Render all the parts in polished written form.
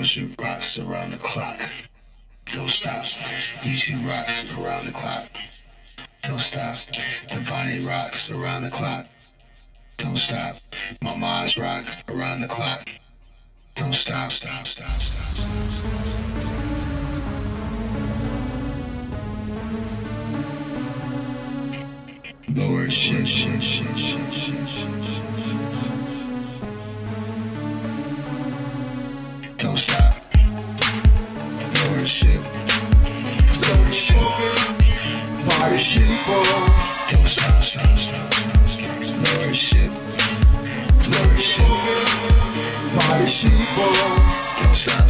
Worship rocks around the clock. Don't stop. YouTube rocks around the clock. Don't stop. The body rocks around the clock. Don't stop. My mind's rock around the clock. Don't stop. Lower shit. Don't stop. Lower shit. Lower shit. Don't stop. Lower shit. Lower shit. Don't stop.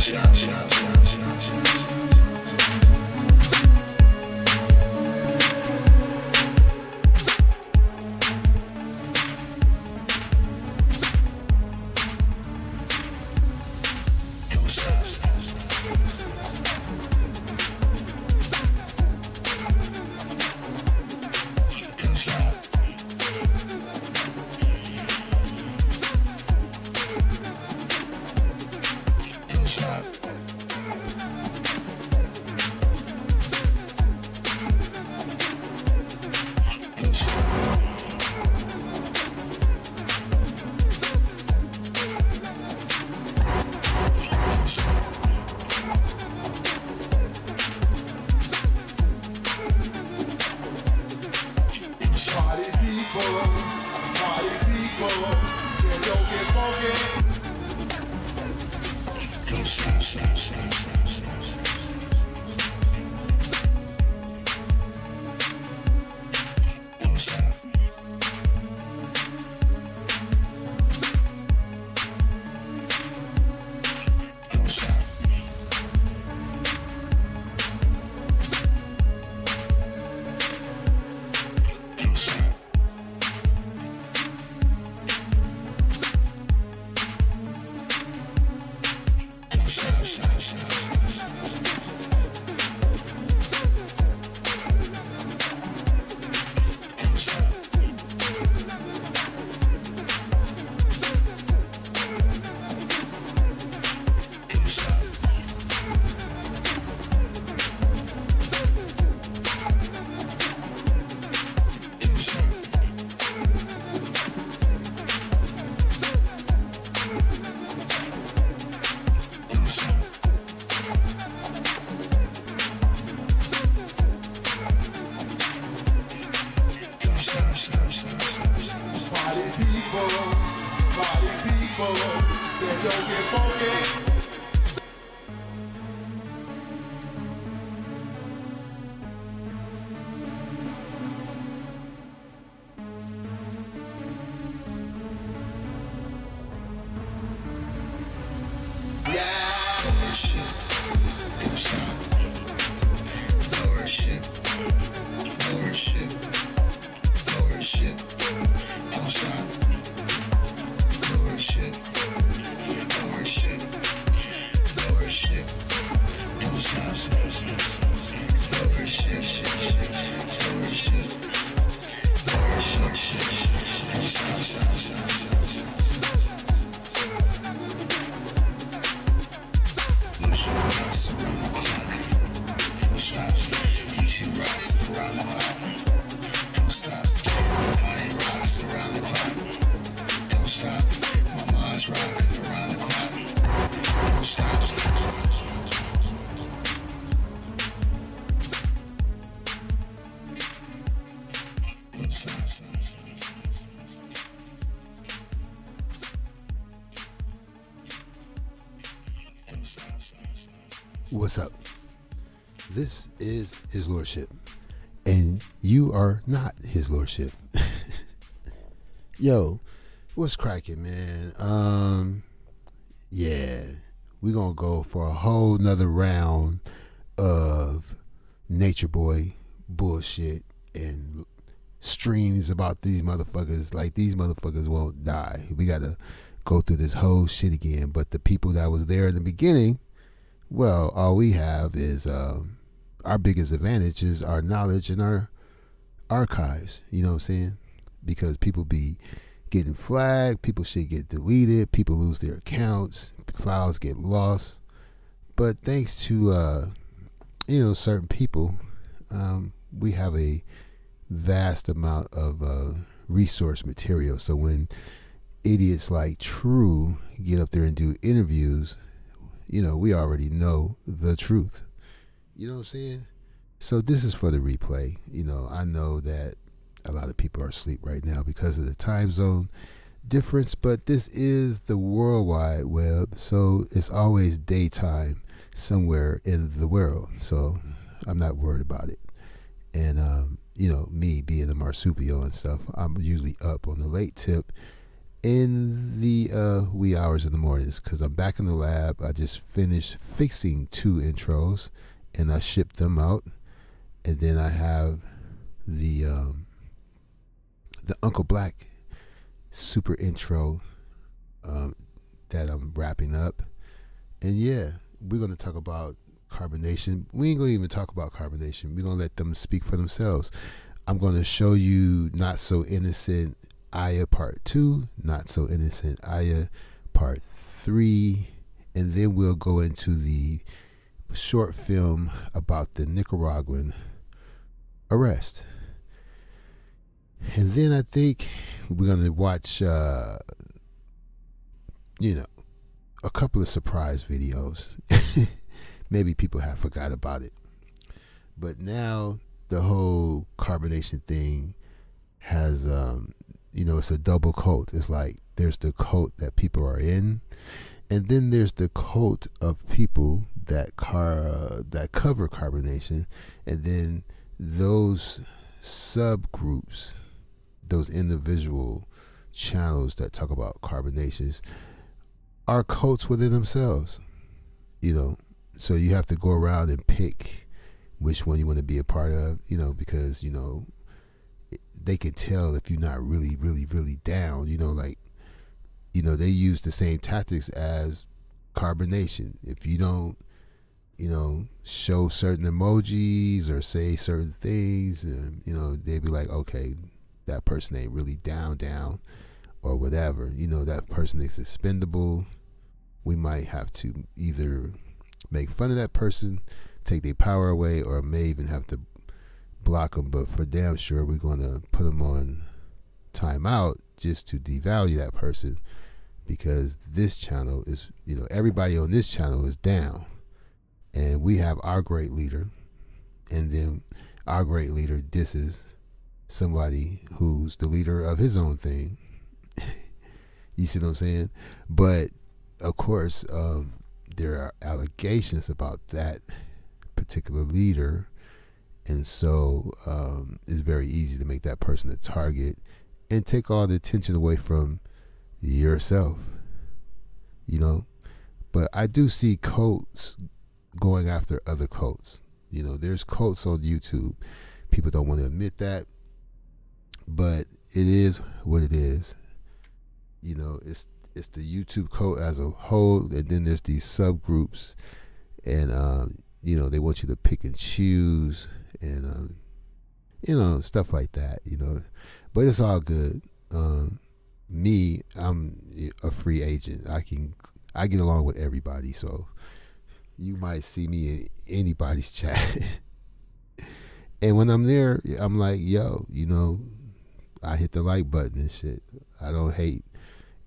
What's up? This is His Lordship, and you are not His Lordship. Yo, what's cracking, man? Yeah, we're gonna go for a whole nother round of Nature Boy bullshit and streams about these motherfuckers. Like, these motherfuckers won't die. We gotta go through this whole shit again. But the people that was there in the beginning, well, all we have is our biggest advantage is our knowledge and our archives. You know what I'm saying? Because people be getting flagged, people shit get deleted, people lose their accounts, files get lost. But thanks to certain people, we have a vast amount of resource material. So when idiots like True get up there and do interviews, we already know the truth. You know what I'm saying? So this is for the replay. I know that a lot of people are asleep right now because of the time zone difference, but this is the World Wide Web, so it's always daytime somewhere in the world. So I'm not worried about it. And me being a marsupial and stuff, I'm usually up on the late tip in the wee hours in the mornings because I'm back in the lab. I just finished fixing 2 intros and I shipped them out. And then I have the Uncle Black super intro that I'm wrapping up. And yeah, we're going to talk about Carbonnation. We ain't going to even talk about Carbonnation. We're going to let them speak for themselves. I'm going to show you Not So Innocent Aya Part 2, Not So Innocent Aya Part 3, and then we'll go into the short film about the Nicaraguan arrest. And then I think we're going to watch, a couple of surprise videos. Maybe people have forgot about it. But now the whole Carbonnation thing has, it's a double cult. It's like there's the cult that people are in, and then there's the cult of people that cover Carbonnation, and then those subgroups, those individual channels that talk about carbonations are cults within themselves. So you have to go around and pick which one you want to be a part of, because they can tell if you're not really, really, really down. They use the same tactics as Carbonnation. If you don't, show certain emojis or say certain things, and they'd be like, okay, that person ain't really down, or whatever. That person is expendable. We might have to either make fun of that person, take their power away, or may even have to block them. But for damn sure, we're going to put them on timeout just to devalue that person, because this channel is, everybody on this channel is down. And we have our great leader, and then our great leader disses somebody who's the leader of his own thing. You see what I'm saying? But of course, there are allegations about that particular leader, and so it's very easy to make that person a target and take all the attention away from yourself. But I do see cults going after other cults. There's cults on YouTube. People don't want to admit that, but it is what it is. It's the YouTube cult as a whole, and then there's these subgroups, and they want you to pick and choose, and stuff like that. But it's all good. Me, I'm a free agent. I get along with everybody, so you might see me in anybody's chat. And when I'm there, I'm like, yo, I hit the like button and shit. I don't hate.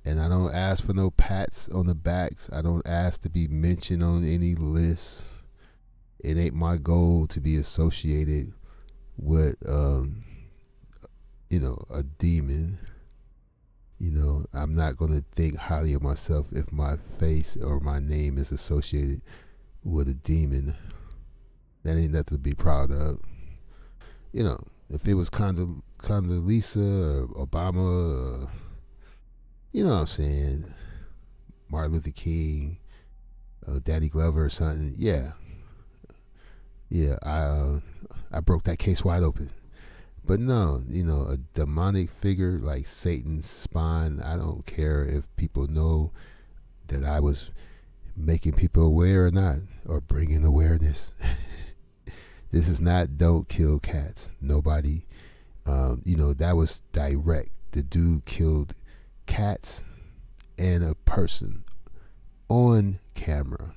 And I don't ask for no pats on the backs. I don't ask to be mentioned on any lists. It ain't my goal to be associated with, a demon. I'm not going to think highly of myself if my face or my name is associated with a demon. That ain't nothing to be proud of. If it was Condoleezza or Obama, or, you know what I'm saying, Martin Luther King, Danny Glover or something, yeah, I broke that case wide open. But no, a demonic figure like Satan's spine, I don't care if people know that I was making people aware or not, or bringing awareness. This is not Don't Kill Cats. Nobody, that was direct. The dude killed cats and a person on camera.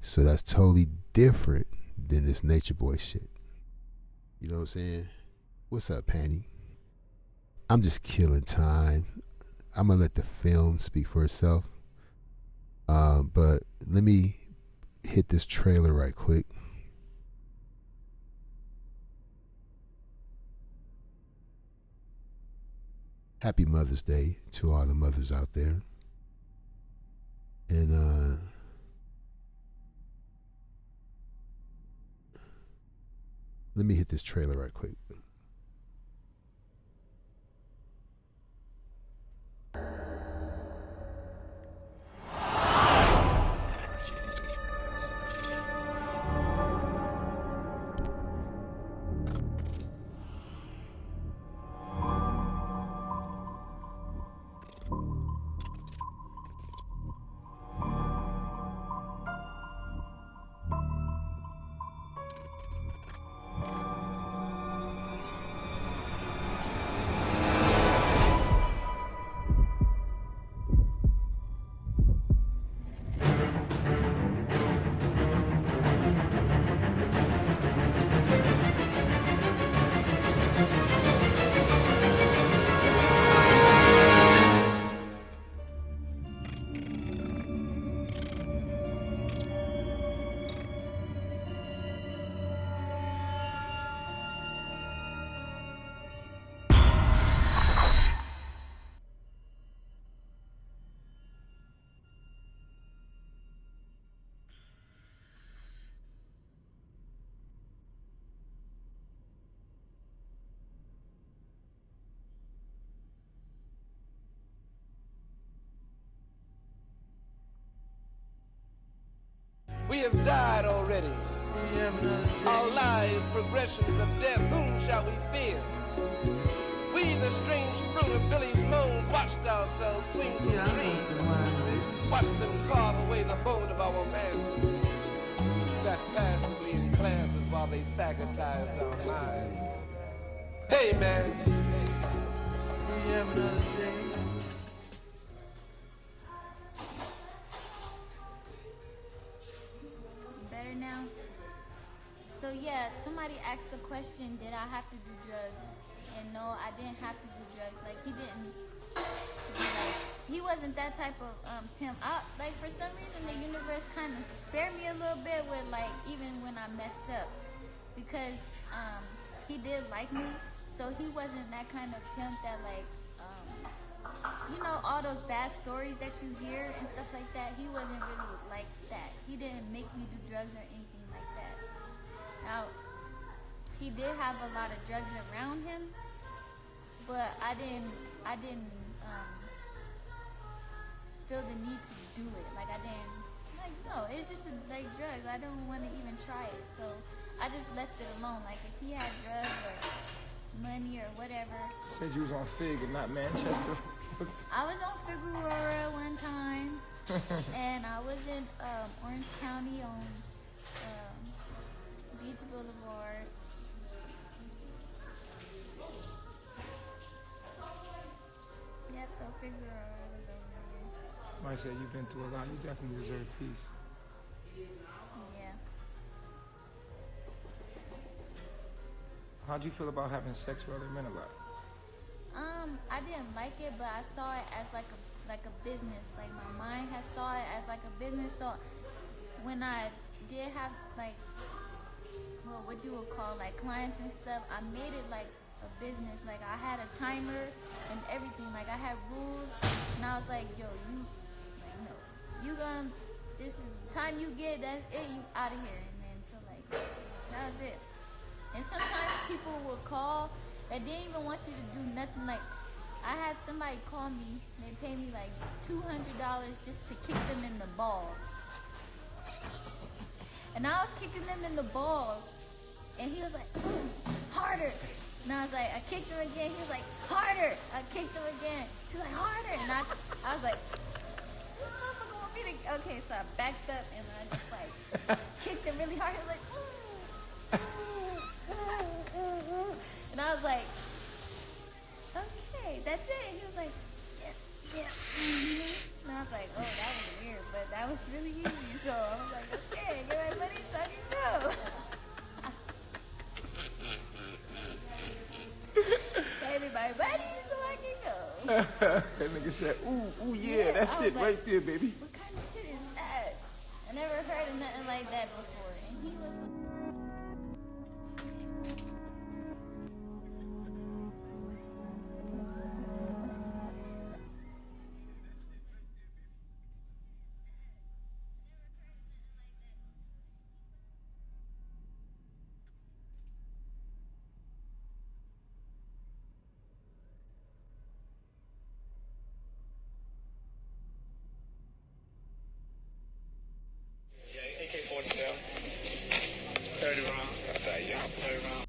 So that's totally different than this Nature Boy shit. You know what I'm saying? What's up, Panty? I'm just killing time. I'm gonna let the film speak for itself. But let me hit this trailer right quick. Happy Mother's Day to all the mothers out there. And let me hit this trailer right quick. We have died already. Our lives, progressions of death, whom shall we fear? We, the strange fruit of Billy's moans, watched ourselves swing from trees. Watched them carve away the bone of our man. Sat passively in classes while they faggotized our minds. Hey, man. Do you have another day? Now. So yeah, somebody asked the question, did I have to do drugs? And no, I didn't have to do drugs. Like he wasn't that type of pimp. Like for some reason the universe kind of spared me a little bit with like even when I messed up, because he did like me, so he wasn't that kind of pimp that like you know, all those bad stories that you hear and stuff like that, he wasn't really like that. He didn't make me do drugs or anything like that. Now, he did have a lot of drugs around him, but I didn't feel the need to do it. Like no, it's just like drugs. I don't want to even try it. So I just left it alone. Like if he had drugs or money or whatever. You said you was on Fig and not Manchester. I was on Figueroa one time, and I was in Orange County on Beach Boulevard. Yep, so Figueroa was over there. I said you've been through a lot. You definitely deserve peace. Yeah. How'd you feel about having sex with other men a lot? I didn't like it, but I saw it as like a business. Like my mind has saw it as like a business. So when I did have like, well, what you would call like clients and stuff, I made it like a business. Like I had a timer and everything. Like I had rules, and I was like, yo, this is the time you get, that's it, you out of here. And then so like that was it. And sometimes people will call that didn't even want you to do nothing. Like I had somebody call me, they paid me like $200 just to kick them in the balls. And I was kicking them in the balls, and he was like, harder. And I was like, I kicked him again. He was like, harder. I kicked him again. He was like, harder. And I was like, this motherfucker want me to. Okay, so I backed up and I just like kicked him really hard. He was like, and I was like, okay, that's it. And he was like, yeah. Yeah. And I was like, oh, that was weird, but that was really easy. So I was like, okay, get my money so I can go. Pay me my money so I can go. That nigga said, ooh, yeah, that's I it was like, right there, baby. what kind of shit is that? I never heard of nothing like that before. And he was like, Yeah, AK-47. 30 round. Got that, yeah, 30 round.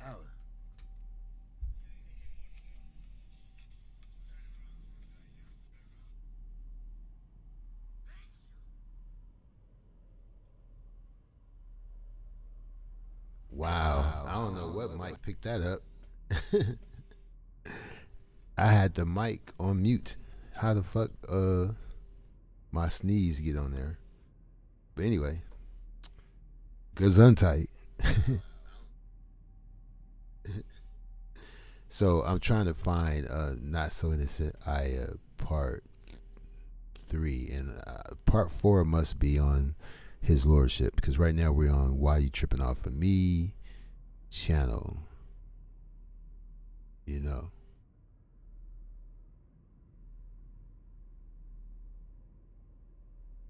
Ow. Wow. I don't know what mic picked that up. I had the mic on mute. How the fuck my sneeze get on there? But anyway, gesundheit. So I'm trying to find Not So Innocent Aya part 3, and part 4 must be on His Lordship, because right now we're on Why You Tripping Off of Me channel. You know.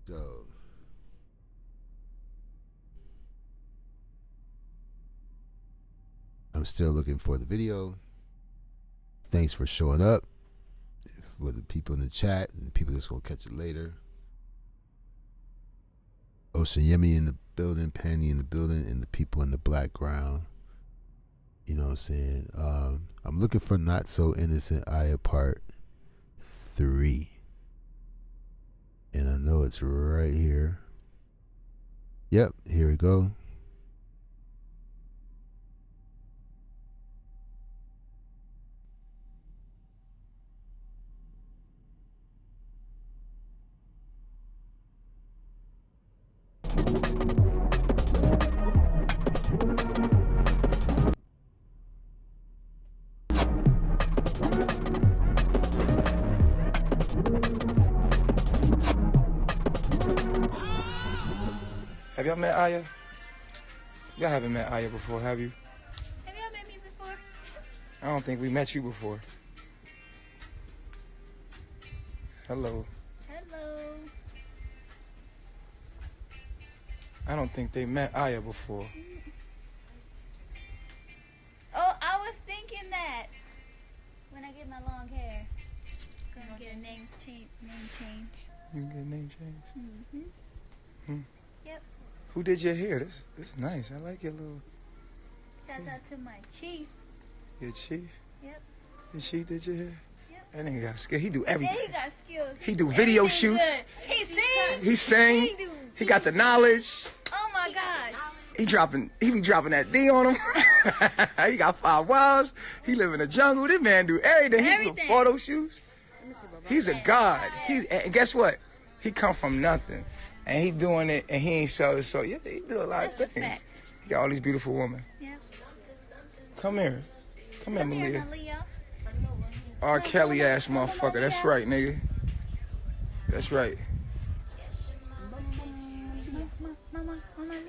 So I'm still looking for the video. Thanks for showing up. For the people in the chat and the people that's gonna catch it later. Ocean Yemi in the building, Panny in the building, and the people in the background. You know what I'm saying? I'm looking for Not So Innocent Aya part 3. And I know it's right here. Yep, here we go. Have y'all met Aya? Y'all haven't met Aya before, have you? have y'all met me before? I don't think we met you before. Hello. Hello. I don't think they met Aya before. Oh, I was thinking that when I get my long hair, gonna get a name change. You can get a name change. Mm-hmm. Yep. Who did your hair? This nice. I like your little Shouts out to my chief. your chief. Yep. Your chief did your hair? Yep. That nigga got skill. He do Yeah, everything. he got skills. He do video Everything shoots. good. He sing. He sang. He got the knowledge. Oh my gosh. He be dropping that D on him. He got 5 wives. He live in the jungle. This man do everything. He do Everything. photo shoots. He's a god. And guess what? He come from nothing. And he doing it and he ain't sell it. So yeah, he do a lot That's of a things. fact. He got all these beautiful women. Yep. Come here. Come here, Come here, Malia. Malia. R. Kelly ass motherfucker. That's right, nigga. That's right. Mama Malia.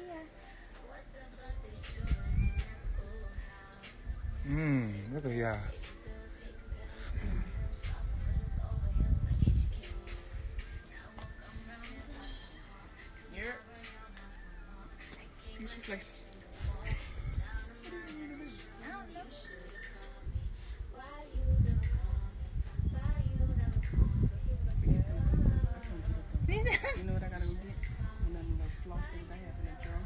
Look at y'all. I don't know. You know what I gotta go get? One of them little floss things I have in that drawer.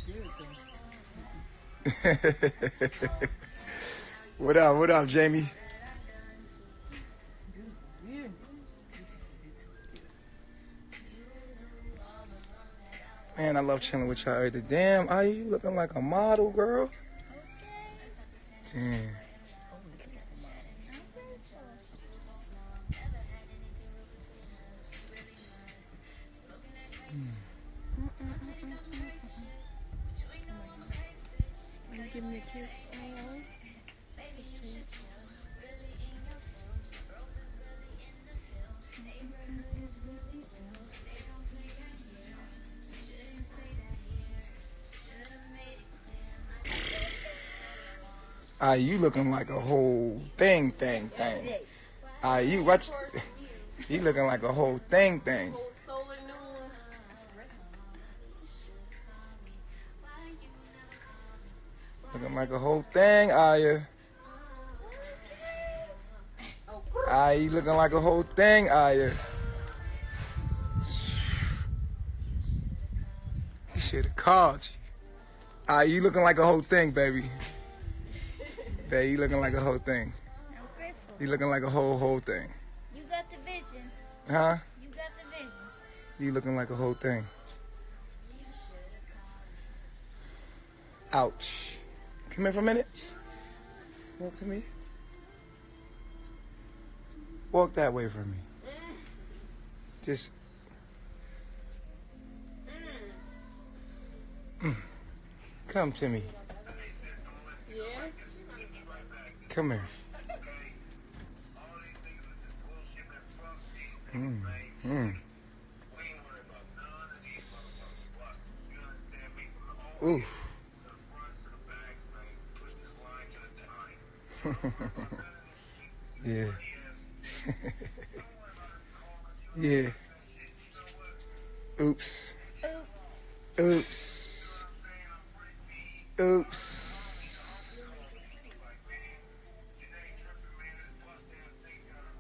Good though. What up? What up, Jamie? Yeah. Man, I love chilling with y'all. Damn, are you looking like a model, girl? Damn. Give me a kiss. Oh, so sweet. You looking like a whole thing. You watch. You looking like a whole thing. Looking like a whole thing, Aya. You looking like a whole thing, Aya. He should have called you. You looking like a whole thing, baby. Baby, you looking like a whole thing. I'm grateful. You looking like a whole thing. You got the vision. Huh? You got the vision. You looking like a whole thing. Ouch. Come here for a minute. Walk to me. Walk that way for me. Just. Come to me. Yeah. Come here. Oof. Yeah. Yeah. Oops. Oops. Oops.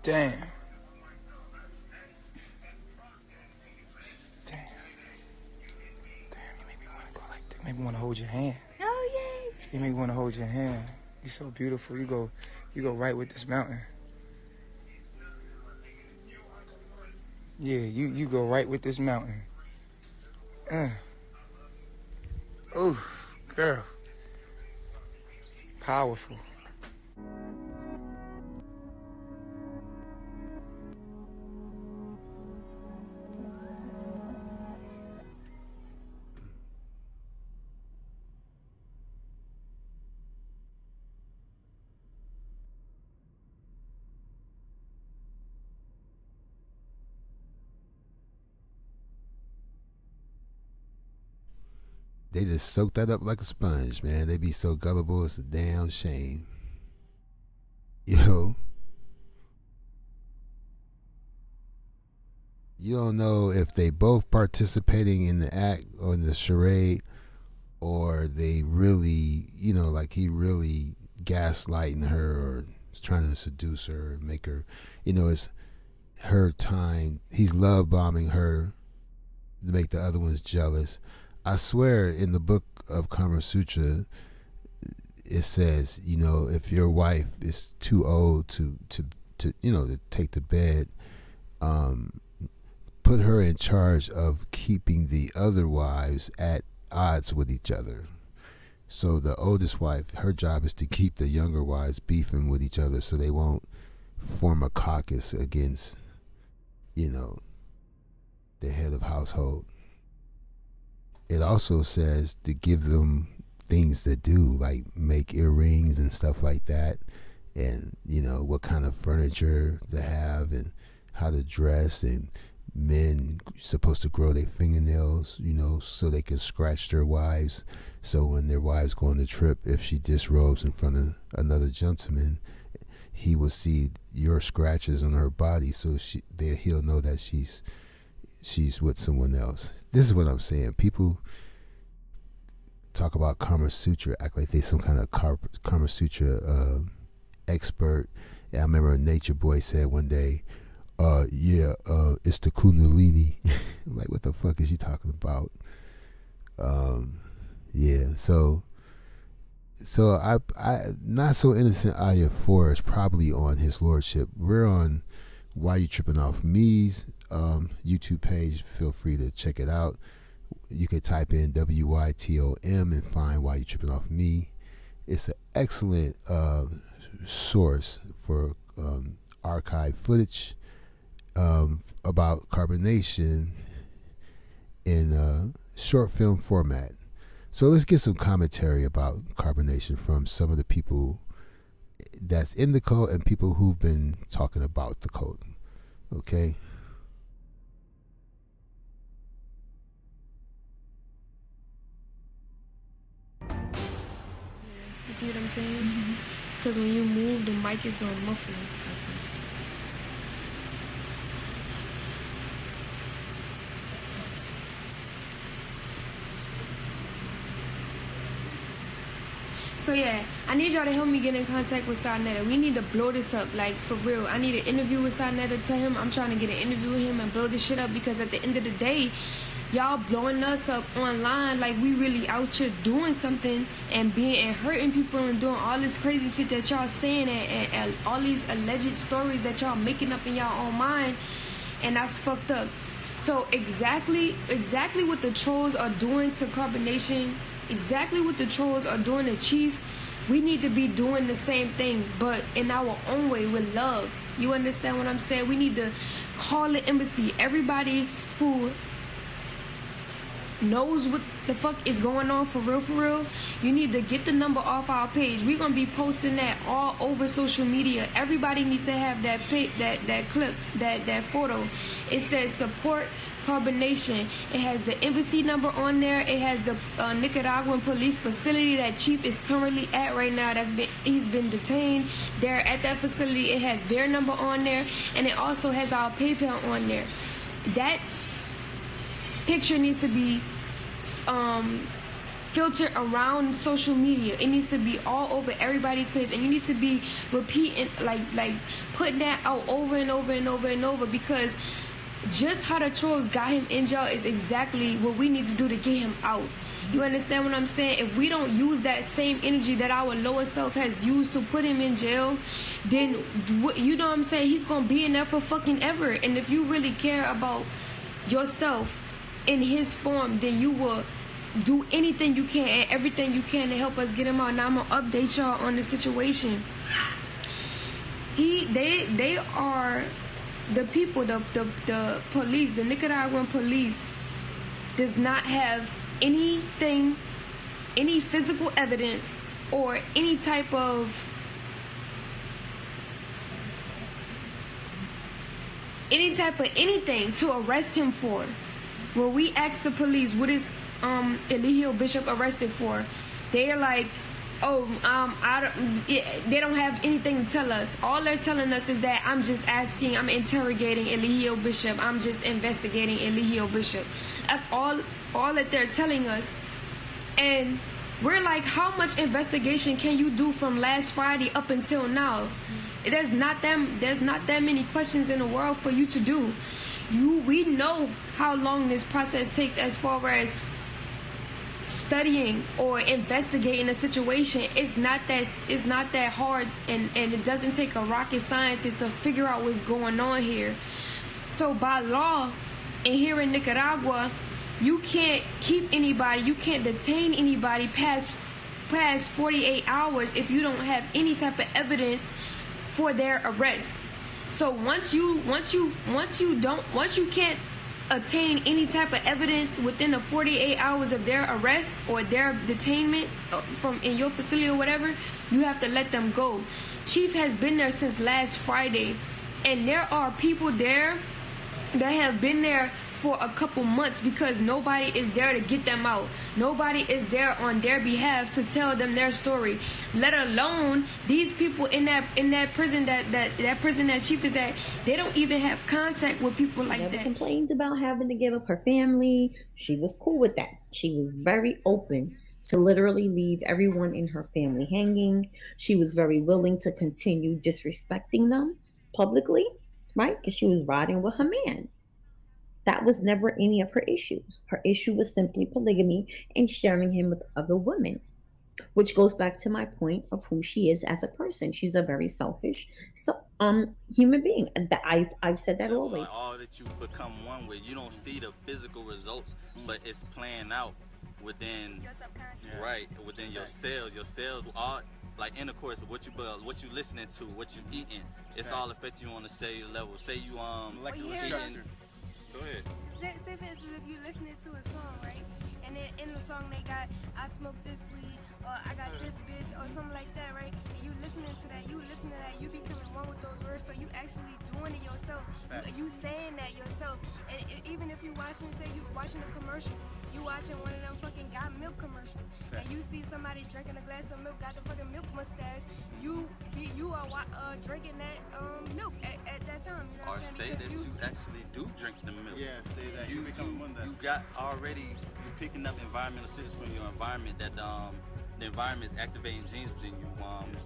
Damn. You make me want to hold your hand. Oh, yay. You make me want to hold your hand. You're so beautiful. You go right with this mountain. Yeah, you go right with this mountain. Ooh, girl. Powerful. They just soak that up like a sponge, man. They be so gullible, it's a damn shame. Yo. You don't know if they both participating in the act or in the charade, or they really, like he really gaslighting her or trying to seduce her, make her, it's her time. He's love bombing her to make the other ones jealous. I swear in the book of Kama Sutra, it says, if your wife is too old to take the bed, put her in charge of keeping the other wives at odds with each other. So the oldest wife, her job is to keep the younger wives beefing with each other so they won't form a caucus against, the head of household. It also says to give them things to do, like make earrings and stuff like that, and what kind of furniture to have and how to dress, and men supposed to grow their fingernails, so they can scratch their wives, so when their wives go on the trip, if she disrobes in front of another gentleman, he will see your scratches on her body, so he'll know that she's with someone else. This is what I'm saying. People talk about Kama Sutra, act like they some kind of Kama Sutra expert. Yeah, I remember Nature Boy said one day, it's the Kundalini. I'm like, what the fuck is you talking about? So I not so innocent Aya 4 is probably on his lordship. We're on Why You Tripping Off Me's YouTube page. Feel free to check it out. You could type in WYTOM and find Why You Tripping Off Me. It's an excellent source for archive footage about carbonation in short film format. So let's get some commentary about carbonation from some of the people that's in the code and people who've been talking about the code. Okay. You see what I'm saying? Because when you move, the mic is going to muffle. So yeah, I need y'all to help me get in contact with Sarnetta. We need to blow this up, like for real. I need an interview with Sarnetta. Tell him I'm trying to get an interview with him and blow this shit up, because at the end of the day, y'all blowing us up online like we really out here doing something and hurting people and doing all this crazy shit that y'all saying and all these alleged stories that y'all making up in y'all own mind, and that's fucked up. So exactly what the trolls are doing to Carbonation, exactly what the trolls are doing to Chief, we need to be doing the same thing, but in our own way, with love. You understand what I'm saying? We need to call the embassy. Everybody who knows what the fuck is going on for real, you need to get the number off our page. We're gonna be posting that all over social media. Everybody needs to have that that clip, that photo. It says support Carbonation. It has the embassy number on there. It has the Nicaraguan police facility that Chief is currently at right now. He's been detained there at that facility. It has their number on there, and it also has our PayPal on there. That picture needs to be filtered around social media. It needs to be all over everybody's page, and you need to be repeating, like putting that out over and over, because just how the trolls got him in jail is exactly what we need to do to get him out. You understand what I'm saying? If we don't use that same energy that our lower self has used to put him in jail, then you know what I'm saying, he's gonna be in there for fucking ever. And if you really care about yourself in his form, then you will do anything you can and everything you can to help us get him out. Now I'm gonna update y'all on the situation. They are the people, the police, the Nicaraguan police does not have anything, any physical evidence or any type of anything to arrest him for. When we asked the police, what is Eligio Bishop arrested for, they're like, they don't have anything to tell us. All they're telling us is that I'm interrogating Eligio Bishop. I'm just investigating Eligio Bishop. That's all that they're telling us. And we're like, how much investigation can you do from last Friday up until now? There's not that many questions in the world for you to do. We know how long this process takes as far as studying or investigating a situation. It's not that hard, and it doesn't take a rocket scientist to figure out what's going on here. So by law, and here in Nicaragua, you can't keep anybody, you can't detain anybody past 48 hours if you don't have any type of evidence for their arrest. So once you can't attain any type of evidence within the 48 hours of their arrest or their detainment from in your facility or whatever, you have to let them go. Chief has been there since last Friday, and there are people there that have been there for a couple months because nobody is there to get them out. Nobody is there on their behalf to tell them their story. Let alone these people in that prison that prison that Chief is at. They don't even have contact with people like never that. Complained about having to give up her family. She was cool with that. She was very open to literally leave everyone in her family hanging. She was very willing to continue disrespecting them publicly, right? Because she was riding with her man. That was never any of her issues. Her issue was simply polygamy and sharing him with other women. which goes back to my point of who she is as a person. She's a very selfish, so human being. And that I've said that Yeah, always. like all that you become one with. You don't see the physical results, but it's playing out within Your subconscious. right within your cells. Your cells are like intercourse, what you listening to, what you eating. It's all affect you on the cellular level. Say you Molecular yeah. structure. Go ahead. Say for instance, if you're listening to a song, right? And then in the song they got, I smoked this weed, or I got this bitch, or something like that, right? And you listening to that, you becoming one with those words, so you actually doing it yourself. You saying that yourself. And even if you watching, say you watching a commercial, you watching one of them fucking got milk commercials, and you see somebody drinking a glass of milk, got the fucking milk mustache, you are drinking that milk at that time. You know what Or I'm say saying? that you actually do drink the milk. Yeah, say that. You become one that. you got already you picking up environmental signals from your environment that the environment is activating genes within you.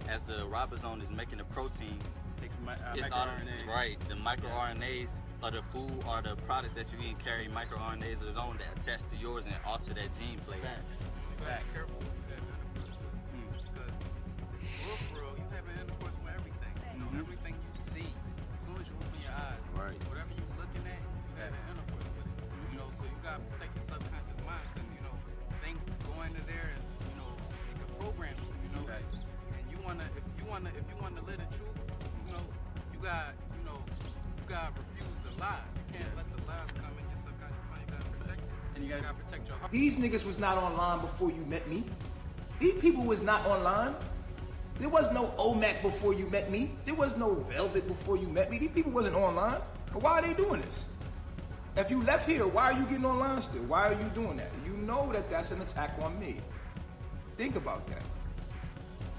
As the ribosome is making the protein, Takes it's microRNA. right. The microRNAs of the food or the products that you eat carry microRNAs of their own that attach to yours and alter that gene play. Facts. You gotta be careful with that intercourse. Because for real, you have an intercourse with everything. You know, everything you see, as soon as you open your eyes, Right. whatever you're looking at, you have an intercourse with it. You know, so you gotta protect your subconscious mind, because you know things can go into there, and you know it can program you. You know, and if you wanna live the truth, you know, you gotta refuse the lies. You can't let the lies come in your subconscious mind. You gotta protect it. And you gotta protect your heart. These niggas was not online before you met me. These people was not online. There was no OMAC before you met me. There was no Velvet before you met me. These people wasn't online. But why are they doing this? If you left here, why are you getting online still? Why are you doing that? You know that that's an attack on me. Think about that.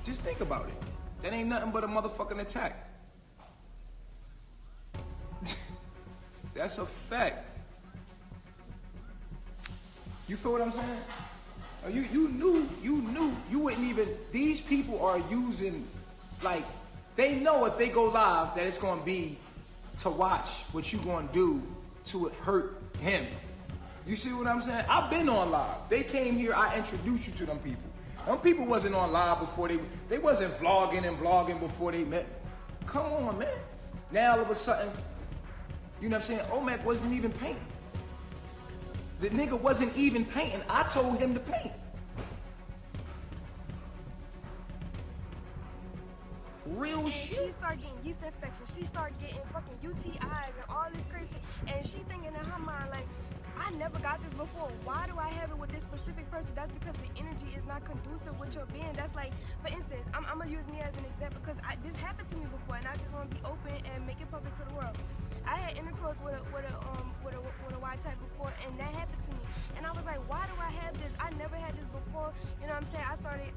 Just think about it. That ain't nothing but a motherfucking attack. That's a fact. You feel what I'm saying? You knew, you wouldn't even, these people are using, like, they know if they go live that it's gonna be to watch what you gonna do to hurt him. You see what I'm saying? I've been on live. They came here, I introduced you to them people. Them people wasn't on live before they wasn't vlogging and blogging before they met. Come on, man. Now all of a sudden, you know what I'm saying? Omac wasn't even painting. The nigga wasn't even painting. I told him to paint. Real And shit. she started getting yeast infections. She started getting fucking UTIs and all this crazy shit. And she thinking in her mind, like, I never got this before. Why do I have it with this specific person? That's because the energy is not conducive with your being. That's like, for instance, I'm gonna use me as an example because this happened to me before, and I just want to be open and make it public to the world. I had intercourse with a white type before, and that happened to me. And I was like, why do I have this? I never had this before. You know what I'm saying? I started,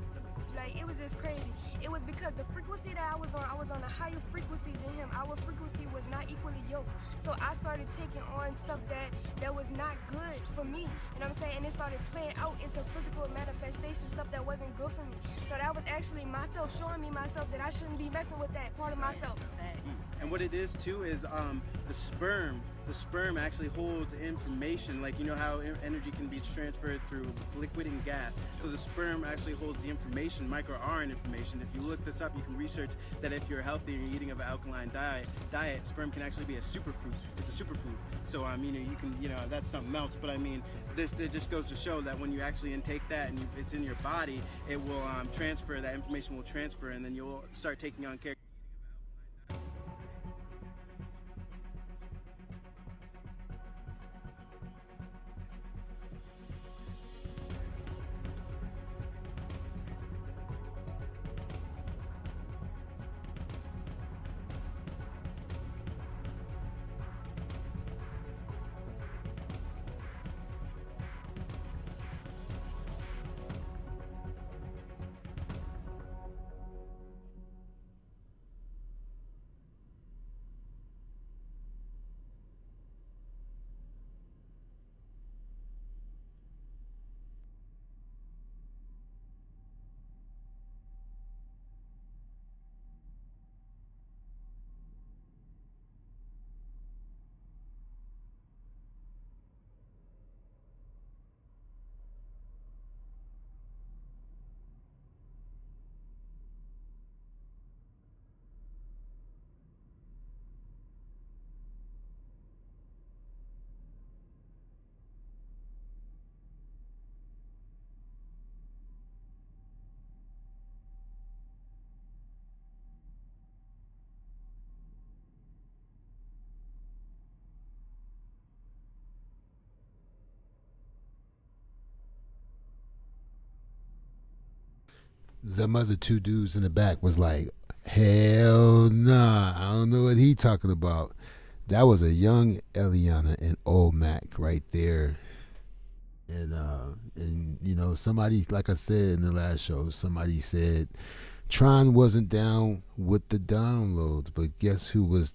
like, it was just crazy. It was because the frequency that I was on a higher frequency than him. Our frequency was not equally yoked. So I started taking on stuff that was not good for me. You know what I'm saying? And it started playing out into physical manifestation, stuff that wasn't good for me. So that was actually myself showing me myself that I shouldn't be messing with that part of myself. And what it is too is the sperm actually holds information, like you know how energy can be transferred through liquid and gas. So the sperm actually holds the information, microRNA information. If you look this up, you can research that if you're healthy and you're eating of an alkaline diet, sperm can actually be a superfood. It's a superfood. So you can, that's something else. But I mean, this just goes to show that when you actually intake that and it's in your body, it will transfer. That information will transfer, and then you'll start taking on character. them other two dudes in the back was like, hell nah, I don't know what he talking about. That was a young Eliana and old Mac right there. And you know, somebody, like I said in the last show, somebody said Tron wasn't down with the downloads, but guess who was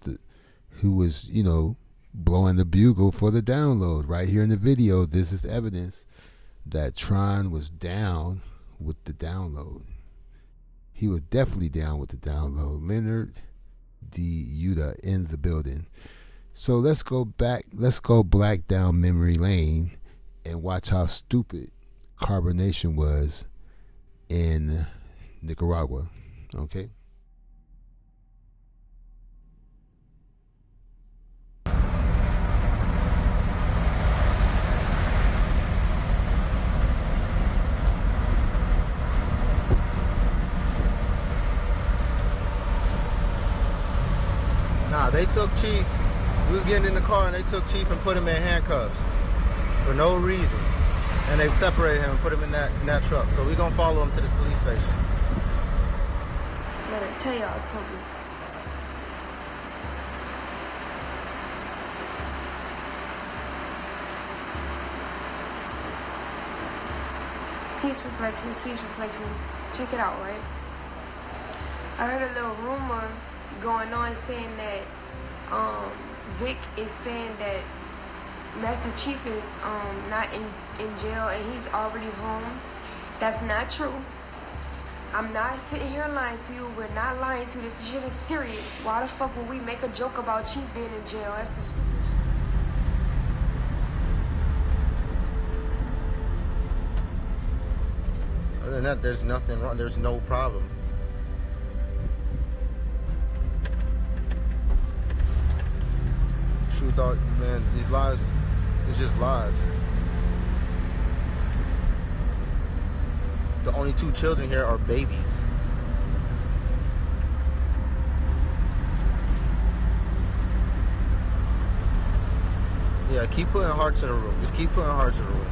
you know, blowing the bugle for the download right here in the video. This is evidence that Tron was down with the download. He was definitely down with the download. Leonard D. Yuta in the building. So let's go black down memory lane and watch how stupid Carbonnation was in Nicaragua. Okay? Nah, they took Chief. We was getting in the car and they took Chief and put him in handcuffs for no reason. And they separated him and put him in that truck. So we gonna follow him to this police station. Let me tell y'all something. Peace reflections. Check it out, right? I heard a little rumor going on saying that Vic is saying that Master Chief is not in jail and he's already home. That's not true. I'm not sitting here lying to you. We're not lying to you. This shit is serious. Why the fuck would we make a joke about Chief being in jail? That's the stupid shit. Other than that, there's nothing wrong. There's no problem. Truth, man, these lies, it's just lies. The only two children here are babies. Yeah, keep putting hearts in the room. Just keep putting hearts in the room.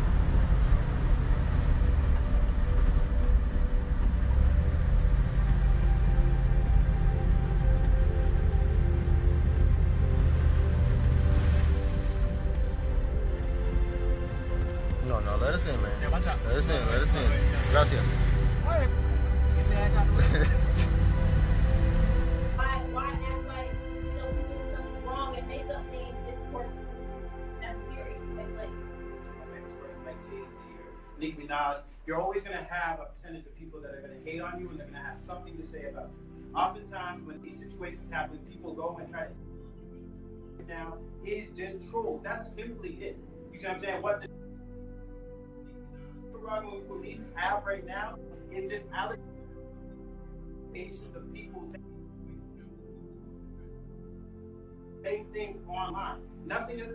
No, let us in, man. Yeah, watch out. Let us in. Gracias. Hey. Get your ass out of the way. Why act like, you know, you're doing something wrong and make up things this important? That's weird. Like famous person like Jay-Z or Nicki Minaj, you're always going to have a percentage of people that are going to hate on you and they're going to have something to say about you. Oftentimes, when these situations happen, people go and try to down is just trolls. That's simply it. You see what I'm saying? What the Nicaraguan police have right now is just allegations of people saying things online. Nothing is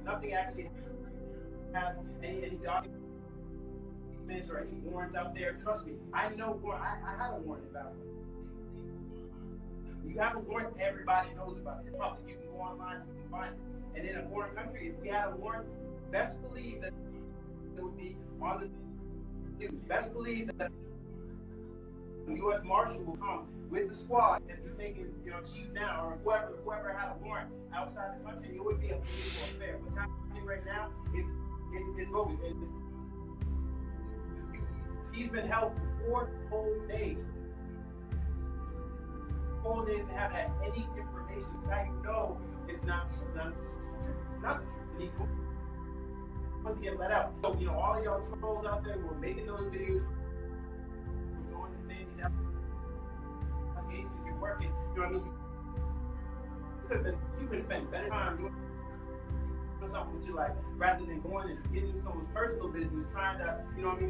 nothing actually has any documents or any warrants out there. Trust me, I know. I had a warrant about it. You have a warrant, everybody knows about it. It's public. You can go online, you can find it. And in a foreign country, if we had a warrant, best believe that it would be on the news. Best believe that the U.S. Marshal will come with the squad and be taking, Chief down, or whoever had a warrant outside the country. It would be a political affair. What's happening right now is bogus. He's been held for 4 whole days. 4 days and haven't had any information. So now you know it's not true. It's not the truth. And he's going to get let out. So, all of y'all trolls out there who are making those videos, who are going and saying these allegations, you're working, you know what I mean? You could have spent better time doing something with your life rather than going and getting into someone's personal business, trying to,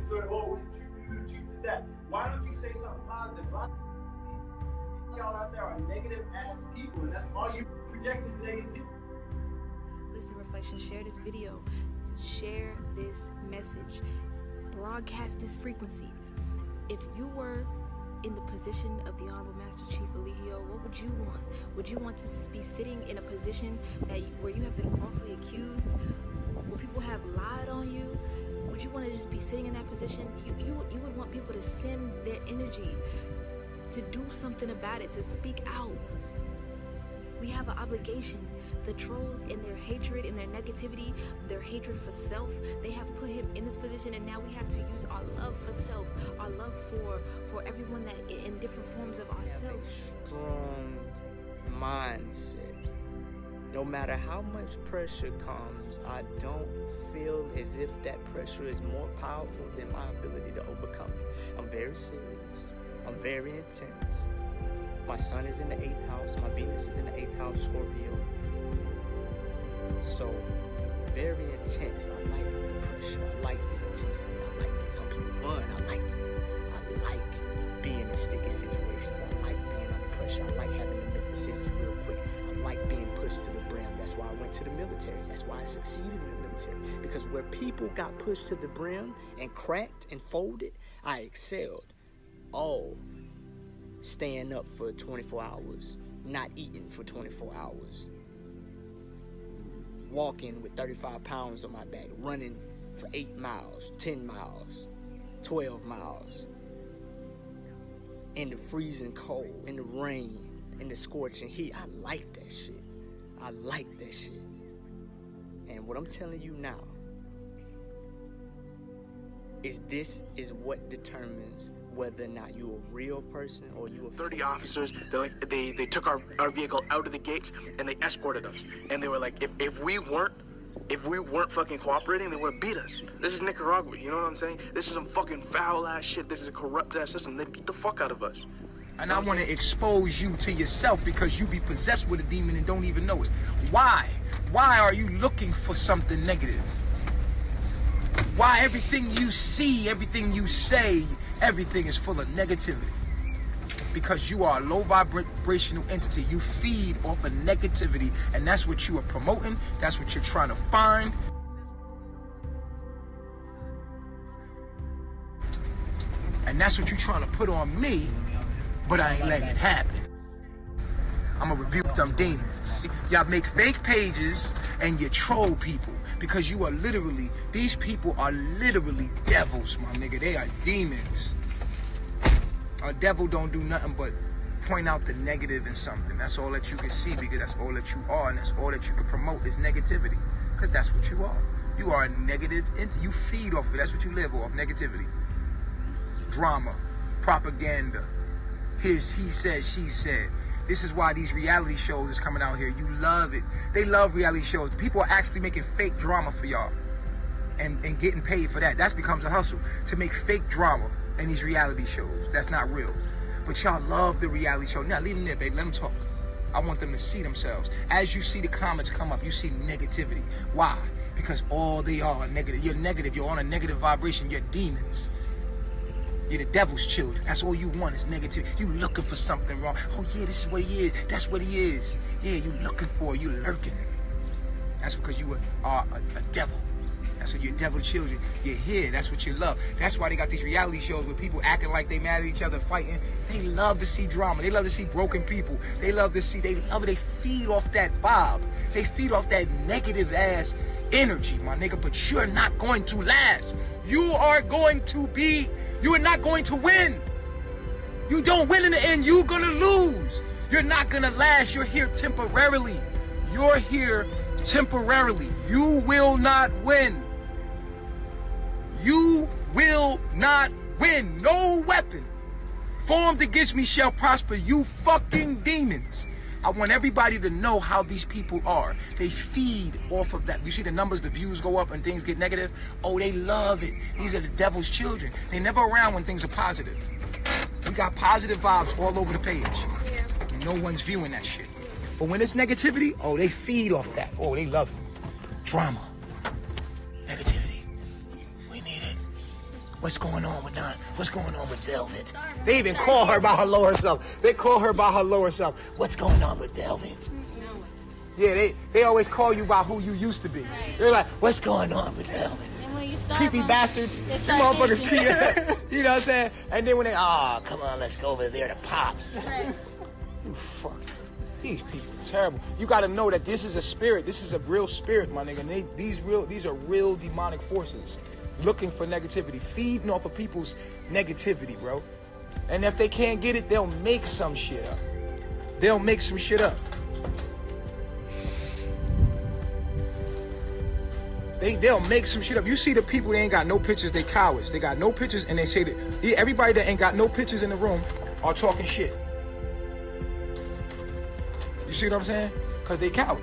sort of, oh, you did that. Why don't you say something positive? Y'all out there are negative ass people, and that's all you project is negativity. Listen, Reflection, share this video, share this message, broadcast this frequency. If you were in the position of the Honorable Master Chief Eligio, what would you want? Would you want to be sitting in a position where you have been falsely accused, where people have lied on you? Would you want to just be sitting in that position? You would want people to send their energy to do something about it, to speak out. We have an obligation. The trolls in their hatred, in their negativity, their hatred for self, they have put him in this position, and now we have to use our love for self, our love for everyone that in different forms of ourselves. Strong mindset. No matter how much pressure comes, I don't feel as if that pressure is more powerful than my ability to overcome it. I'm very serious. I'm very intense. My sun is in the 8th house. My Venus is in the 8th house, Scorpio. So, very intense. I like the pressure. I like the intensity. I like it. Some people run. I like it. I like being in sticky situations. I like being under pressure. I like having to make decisions real quick. I like being pushed to the brim. That's why I went to the military. That's why I succeeded in the military. Because where people got pushed to the brim and cracked and folded, I excelled. Oh, staying up for 24 hours, not eating for 24 hours, walking with 35 pounds on my back, running for 8 miles, 10 miles, 12 miles, in the freezing cold, in the rain, in the scorching heat. I like that shit. I like that shit. And what I'm telling you now is this is what determines whether or not you're a real person or you a 30 officers. They took our vehicle out of the gates and they escorted us. And they were like, if we weren't fucking cooperating, they would have beat us. This is Nicaragua, you know what I'm saying? This is some fucking foul ass shit. This is a corrupt ass system. They beat the fuck out of us. And I want to expose you to yourself because you be possessed with a demon and don't even know it. Why? Why are you looking for something negative? Why everything you see, everything you say, everything is full of negativity? Because you are a low vibrational entity. You feed off of negativity, and that's what you are promoting. That's what you're trying to find. And that's what you're trying to put on me, but I ain't letting it happen. I'm gonna rebuke them demons. Y'all make fake pages and you troll people because you are literally, these people are literally devils, my nigga. They are demons. A devil don't do nothing but point out the negative in something. That's all that you can see because that's all that you are, and that's all that you can promote is negativity, because that's what you are. You are a negative entity. You feed off it. That's what you live off, negativity. Drama, propaganda. Here's he said, she said. This is why these reality shows is coming out here. You love it. They love reality shows. People are actually making fake drama for y'all and getting paid for that. That becomes a hustle, to make fake drama in these reality shows. That's not real. But y'all love the reality show. Now, leave them there, baby. Let them talk. I want them to see themselves. As you see the comments come up, you see negativity. Why? Because all they are negative. You're negative. You're on a negative vibration. You're demons. You're the devil's children. That's all you want is negativity. You looking for something wrong. Oh, yeah, this is what he is. That's what he is. Yeah, you looking for. You lurking. That's because you are a devil. That's what you're devil children. You're here. That's what you love. That's why they got these reality shows where people acting like they mad at each other, fighting. They love to see drama. They love to see broken people. They love to see, they love it. They feed off that vibe. They feed off that negative ass energy, my nigga. But you're not going to last. You are not going to win. You don't win in the end. You're gonna lose. You're not gonna last. You're here temporarily. You're here temporarily. You will not win. You will not win. No weapon formed against me shall prosper. You fucking demons. I want everybody to know how these people are. They feed off of that. You see the numbers, the views go up and things get negative. Oh, they love it. These are the devil's children. They're never around when things are positive. We got positive vibes all over the page. And no one's viewing that shit. But when it's negativity, oh, they feed off that. Oh, they love it. Drama. Negativity. We need it. What's going on with Don? What's going on with Velvet? They even call her by her lower self. They call her by her lower self. What's going on with Velvet? Yeah, they always call you by who you used to be. They're like, what's going on with Velvet? And when you creepy bastards. Them motherfuckers creepy. You know what I'm saying? And then when they, come on, let's go over there to Pops. Right. You fuck. These people are terrible. You gotta know that this is a spirit. This is a real spirit, my nigga. And these are real demonic forces looking for negativity, feeding off of people's negativity, bro. And if they can't get it, they'll make some shit up. They'll make some shit up. They'll make some shit up. You see the people that ain't got no pictures, they cowards. They got no pictures, and they say that everybody that ain't got no pictures in the room are talking shit. You see what I'm saying? Because they cowards.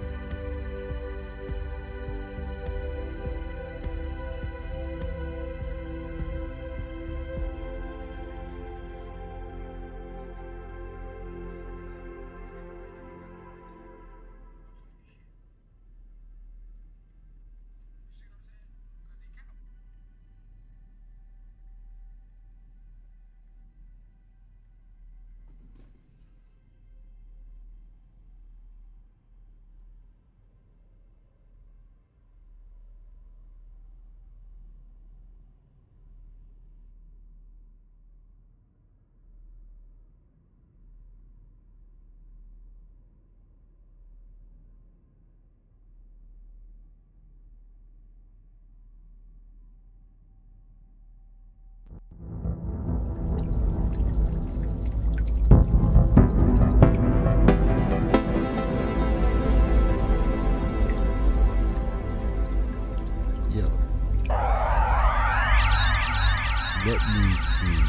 Let me see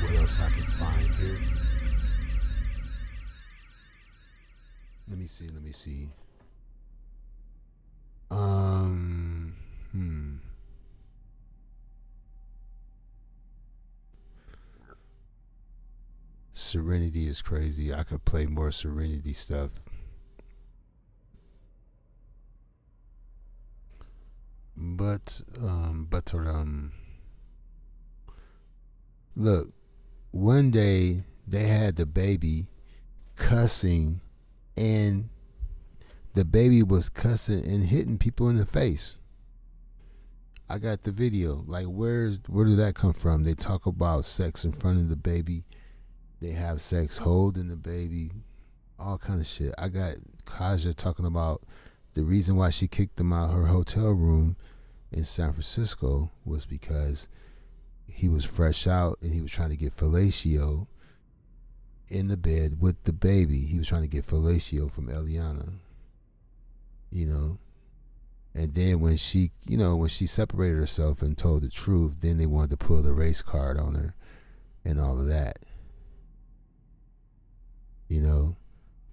what else I can find here. Let me see. Serenity is crazy. I could play more Serenity stuff. But look, one day they had the baby cussing, and the baby was cussing and hitting people in the face. I got the video. Like, where did that come from? They talk about sex in front of the baby. They have sex holding the baby. All kind of shit. I got Kaja talking about the reason why she kicked him out of her hotel room in San Francisco was because he was fresh out and he was trying to get fellatio in the bed with the baby. He was trying to get fellatio from Eliana, you know. And then when she separated herself and told the truth, then they wanted to pull the race card on her and all of that, you know.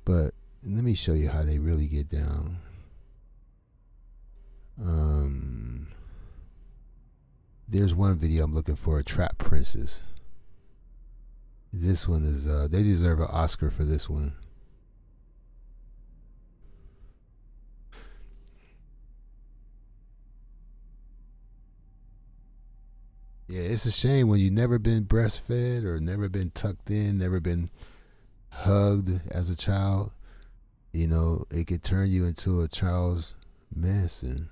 But let me show you how they really get down. There's one video I'm looking for, a trap princess. This one is they deserve an Oscar for this one. Yeah, it's a shame when you've never been breastfed or never been tucked in, never been hugged as a child. You know, it could turn you into a Charles Manson.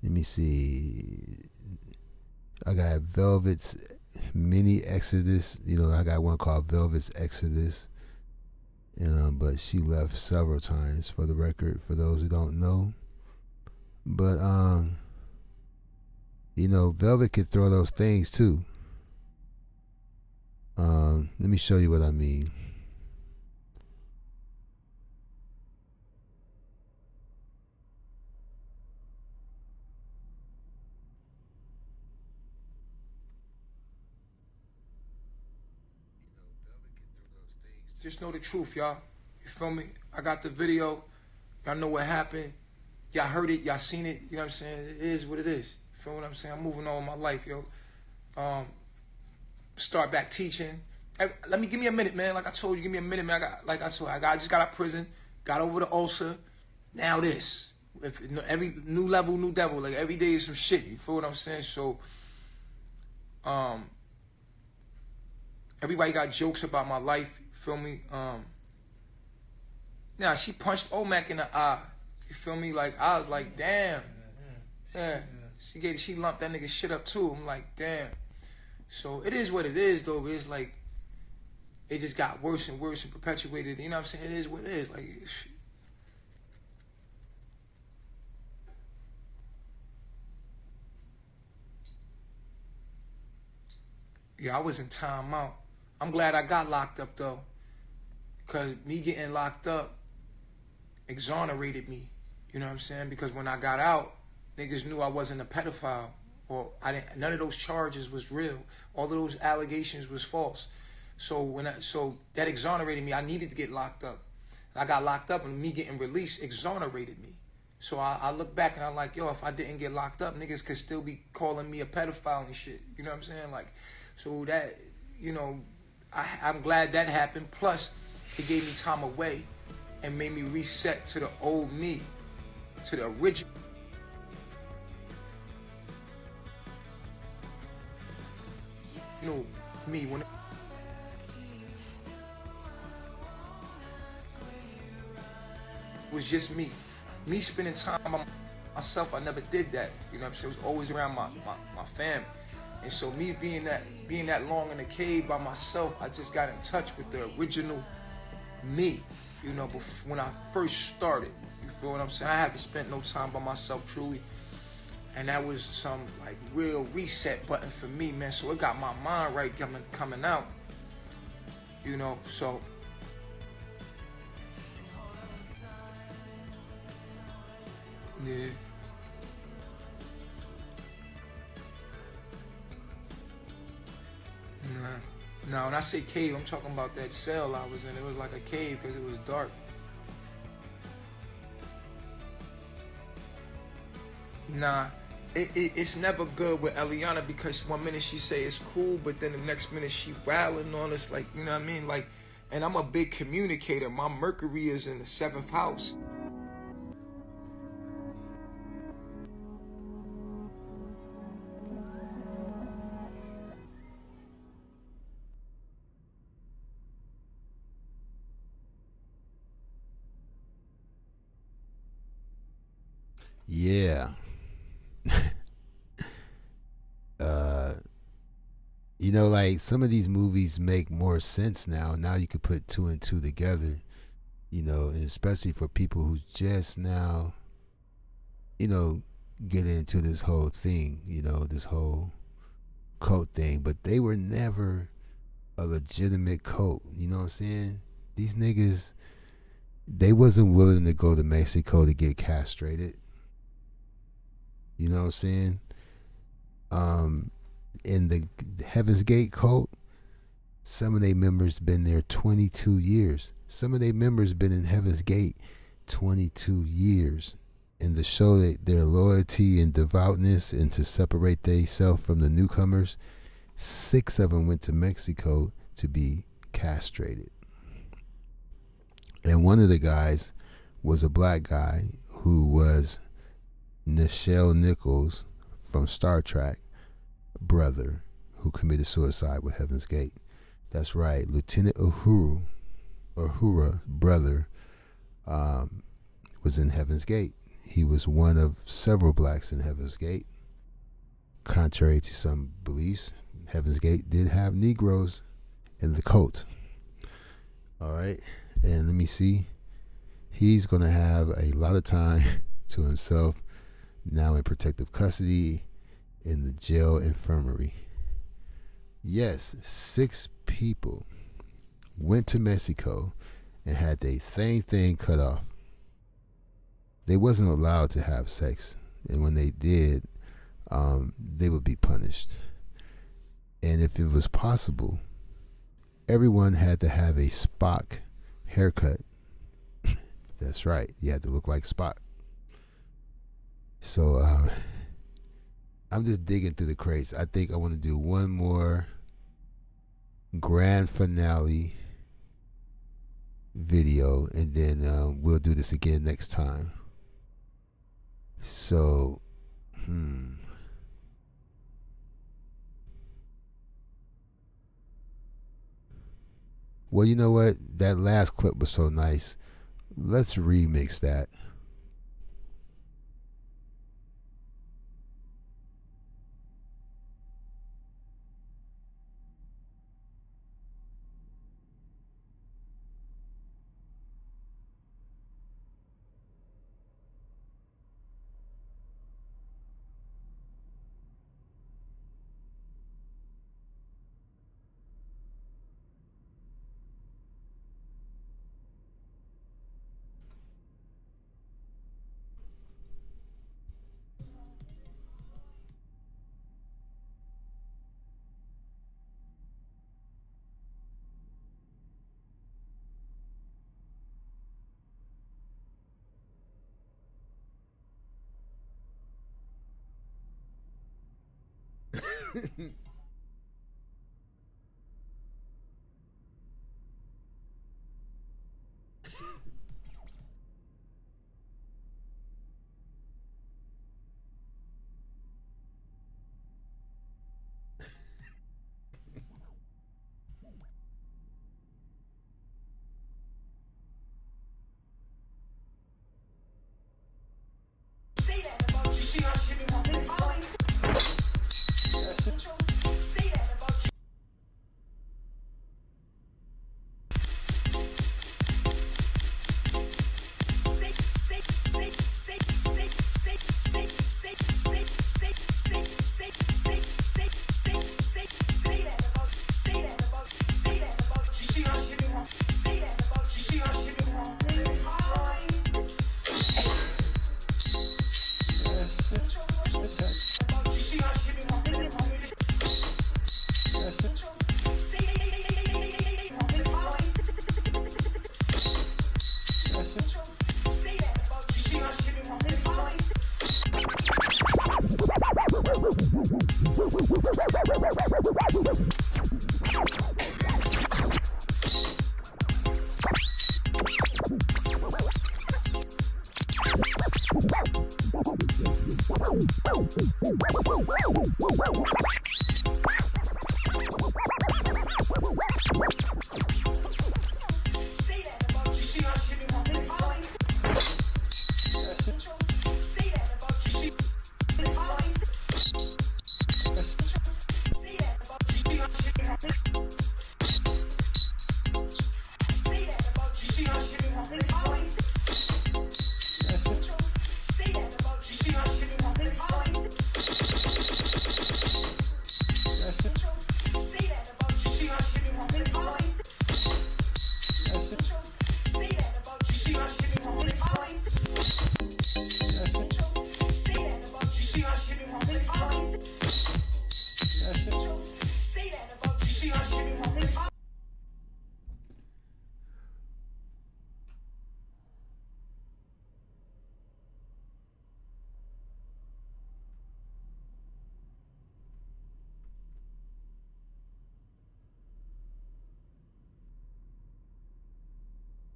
Let me see. I got Velvet's Mini Exodus. You know, I got one called Velvet's Exodus. But she left several times, for the record, for those who don't know. But you know, Velvet could throw those things too. Let me show you what I mean. Just know the truth, y'all. You feel me? I got the video. Y'all know what happened. Y'all heard it. Y'all seen it. You know what I'm saying? It is what it is. You feel what I'm saying? I'm moving on with my life, yo. Start back teaching. Give me a minute, man. Like I told you, give me a minute, man. I just got out of prison. Got over the ulcer. Now this. Every new level, new devil. Like every day is some shit. You feel what I'm saying? So, everybody got jokes about my life. You feel me? Now she punched Omac in the eye. You feel me? Like I was like, damn. Yeah. She lumped that nigga shit up too. I'm like, damn. So it is what it is though, but it's like it just got worse and worse and perpetuated. You know what I'm saying? It is what it is. Like yeah, I was in timeout. I'm glad I got locked up though, because me getting locked up exonerated me. You know what I'm saying? Because when I got out, niggas knew I wasn't a pedophile, or I didn't. None of those charges was real. All of those allegations was false. So so that exonerated me. I needed to get locked up. I got locked up, and me getting released exonerated me. So I look back and I'm like, yo, if I didn't get locked up, niggas could still be calling me a pedophile and shit. You know what I'm saying? Like, so that, you know, I'm glad that happened. Plus, it gave me time away and made me reset to the old me, to the original. Me when it was just me spending time by myself. I never did that, you know what I'm saying? It was always around my family. And so me being that long in the cave by myself, I just got in touch with the original me, you know, when I first started. You feel what I'm saying? I haven't spent no time by myself truly. And that was some like real reset button for me, man. So it got my mind right coming out. You know, so yeah. Nah, when I say cave, I'm talking about that cell I was in. It was like a cave because it was dark. Nah, it's never good with Eliana because one minute she say it's cool, but then the next minute she wailing on us, like, you know what I mean? Like, and I'm a big communicator. My Mercury is in the 7th house. Yeah. You know, like some of these movies make more sense now. Now you could put two and two together, you know, and especially for people who just now, you know, get into this whole thing, you know, this whole cult thing. But they were never a legitimate cult, you know what I'm saying? These niggas, they wasn't willing to go to Mexico to get castrated. You know what I'm saying? In the Heaven's Gate cult, some of their members been there 22 years. Some of their members been in Heaven's Gate 22 years. And to show their loyalty and devoutness and to separate themselves from the newcomers, 6 of them went to Mexico to be castrated. And one of the guys was a black guy who was Nichelle Nichols from Star Trek brother who committed suicide with Heaven's Gate. That's right, Lieutenant Uhura brother was in Heaven's Gate. He was one of several blacks in Heaven's Gate. Contrary to some beliefs, Heaven's Gate did have Negroes in the cult. All right, and let me see. He's going to have a lot of time to himself now in protective custody in the jail infirmary. Yes, 6 people went to Mexico and had their thing cut off. They wasn't allowed to have sex, and when they did, they would be punished. And if it was possible, everyone had to have a Spock haircut. That's right, you had to look like Spock. So I'm just digging through the crates. I think I want to do one more grand finale video, and then we'll do this again next time. So, well, you know what? That last clip was so nice. Let's remix that.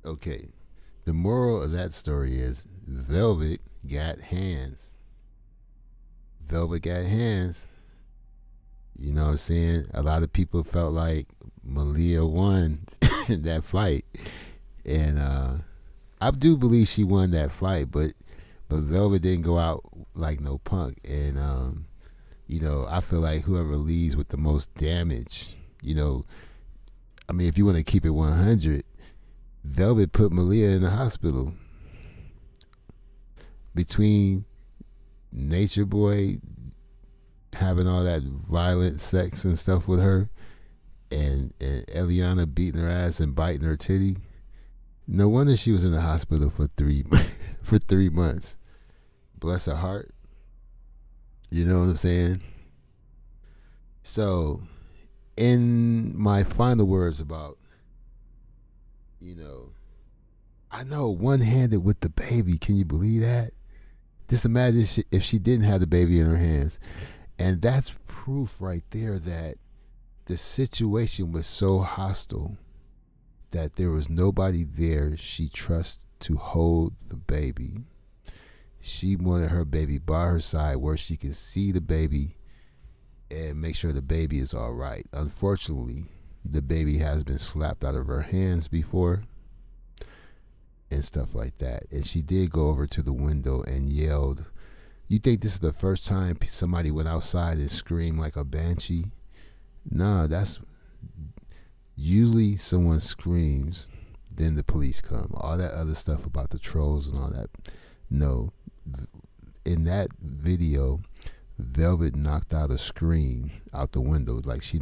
Okay. The moral of that story is Velvet got hands. Velvet got hands. You know what I'm saying? A lot of people felt like Malia won that fight. And I do believe she won that fight, but Velvet didn't go out like no punk. And I feel like whoever leaves with the most damage, I mean, if you want to keep it 100, Velvet put Malia in the hospital. Between Nature Boy having all that violent sex and stuff with her, and Eliana beating her ass and biting her titty, no wonder she was in the hospital for 3 months. Bless her heart. You know what I'm saying? So, in my final words about, I know one-handed with the baby. Can you believe that? Just imagine if she didn't have the baby in her hands. And that's proof right there that the situation was so hostile that there was nobody there she trusts to hold the baby. She wanted her baby by her side where she can see the baby and make sure the baby is all right. Unfortunately, the baby has been slapped out of her hands before and stuff like that. And she did go over to the window and yelled. You think this is the first time somebody went outside and screamed like a banshee? Nah, that's usually someone screams, then the police come. All that other stuff about the trolls and all that. No. In that video, Velvet knocked out a screen out the window. Like she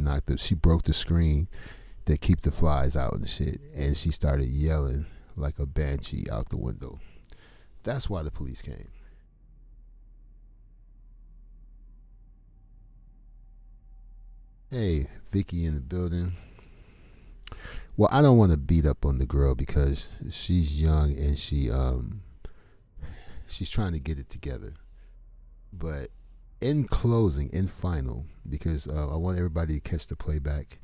broke the screen that keep the flies out and shit. And she started yelling like a banshee out the window. That's why the police came. Hey, Vicky in the building. Well, I don't want to beat up on the girl because she's young and she's trying to get it together. But in closing, in final, because I want everybody to catch the playback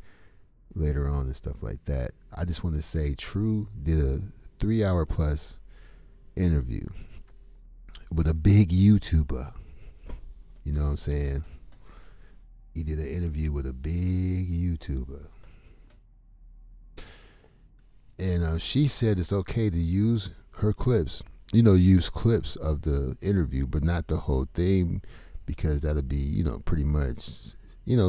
later on and stuff like that. I just want to say True did a 3-hour plus interview with a big YouTuber. You know what I'm saying? He did an interview with a big YouTuber. And she said it's okay to use her clips, use clips of the interview, but not the whole thing, because that'll be, pretty much,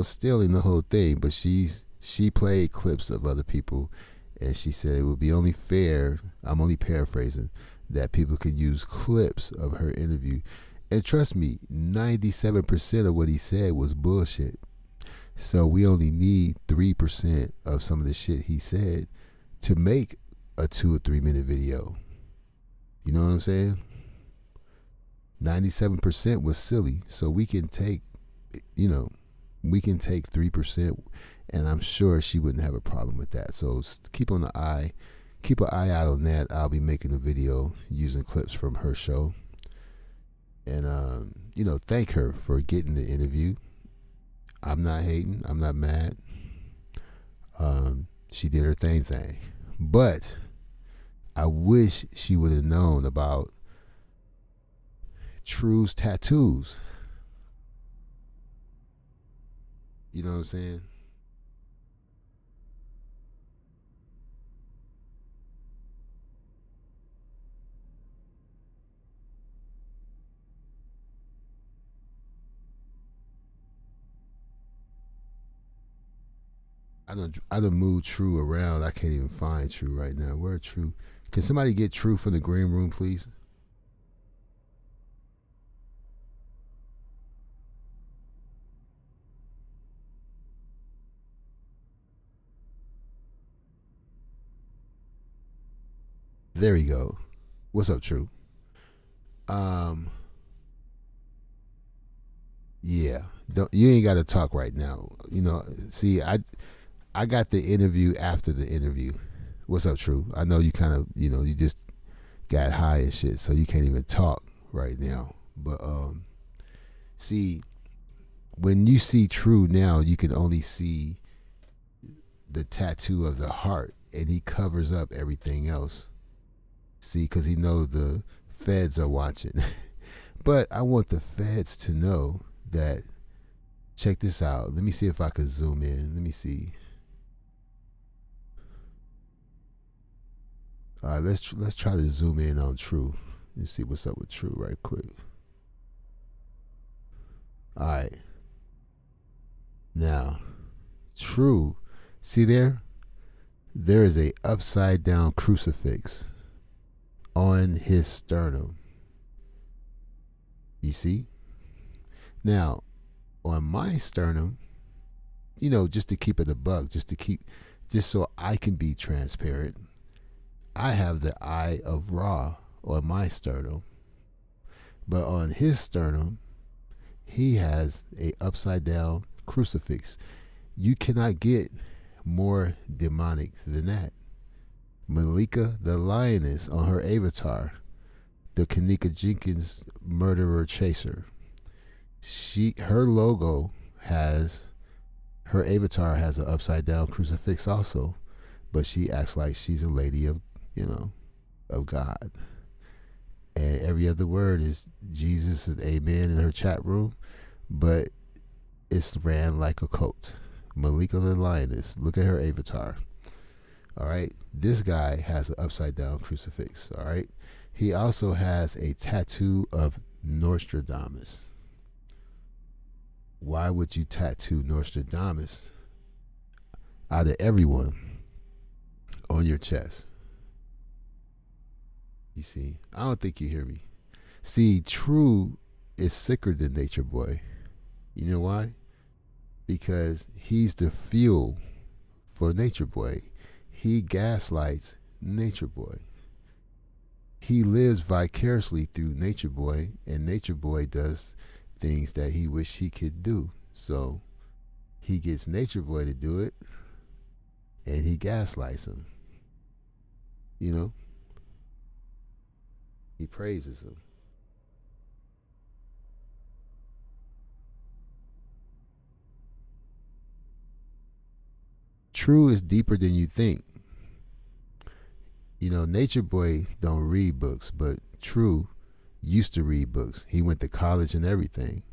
stealing the whole thing. But she played clips of other people, and she said it would be only fair, I'm only paraphrasing, that people could use clips of her interview. And trust me, 97% of what he said was bullshit. So we only need 3% of some of the shit he said to make a 2 or 3 minute video. You know what I'm saying? 97% was silly. So we can take, we can take 3%, and I'm sure she wouldn't have a problem with that. So keep an eye out on that. I'll be making a video using clips from her show. And, thank her for getting the interview. I'm not hating. I'm not mad. She did her thing. But I wish she would have known about True's tattoos. You know what I'm saying? I done moved True around. I can't even find True right now. Where True? Can somebody get True from the green room, please? There you go. What's up, True? Yeah. You ain't got to talk right now. See, I got the interview after the interview. What's up, True? I know you kind of, you just got high and shit, so you can't even talk right now. But see, when you see True now, you can only see the tattoo of the heart, and he covers up everything else. See, because he knows the feds are watching. But I want the feds to know that. Check this out. Let me see if I can zoom in. Let me see. All right, let's try to zoom in on True. Let's see what's up with True right quick. All right. Now, True, see there? There is a upside down crucifix on his sternum. You see? Now, on my sternum, just to keep it a buck, just so I can be transparent, I have the eye of Ra on my sternum. But on his sternum, he has a upside down crucifix. You cannot get more demonic than that. Malika the Lioness on her avatar, the Kanika Jenkins murderer chaser. Her logo her avatar has an upside down crucifix also, but she acts like she's a lady of God. And every other word is Jesus and amen in her chat room, but it's ran like a cult. Malika the Lioness, look at her avatar. All right, this guy has an upside down crucifix. All right, he also has a tattoo of Nostradamus. Why would you tattoo Nostradamus out of everyone on your chest? You see, I don't think you hear me. See, True is sicker than Nature Boy. You know why? Because he's the fuel for Nature Boy. He gaslights Nature Boy. He lives vicariously through Nature Boy, and Nature Boy does things that he wish he could do. So he gets Nature Boy to do it, and he gaslights him. He praises him. True is deeper than you think. You know, Nature Boy don't read books, but True used to read books. He went to college and everything.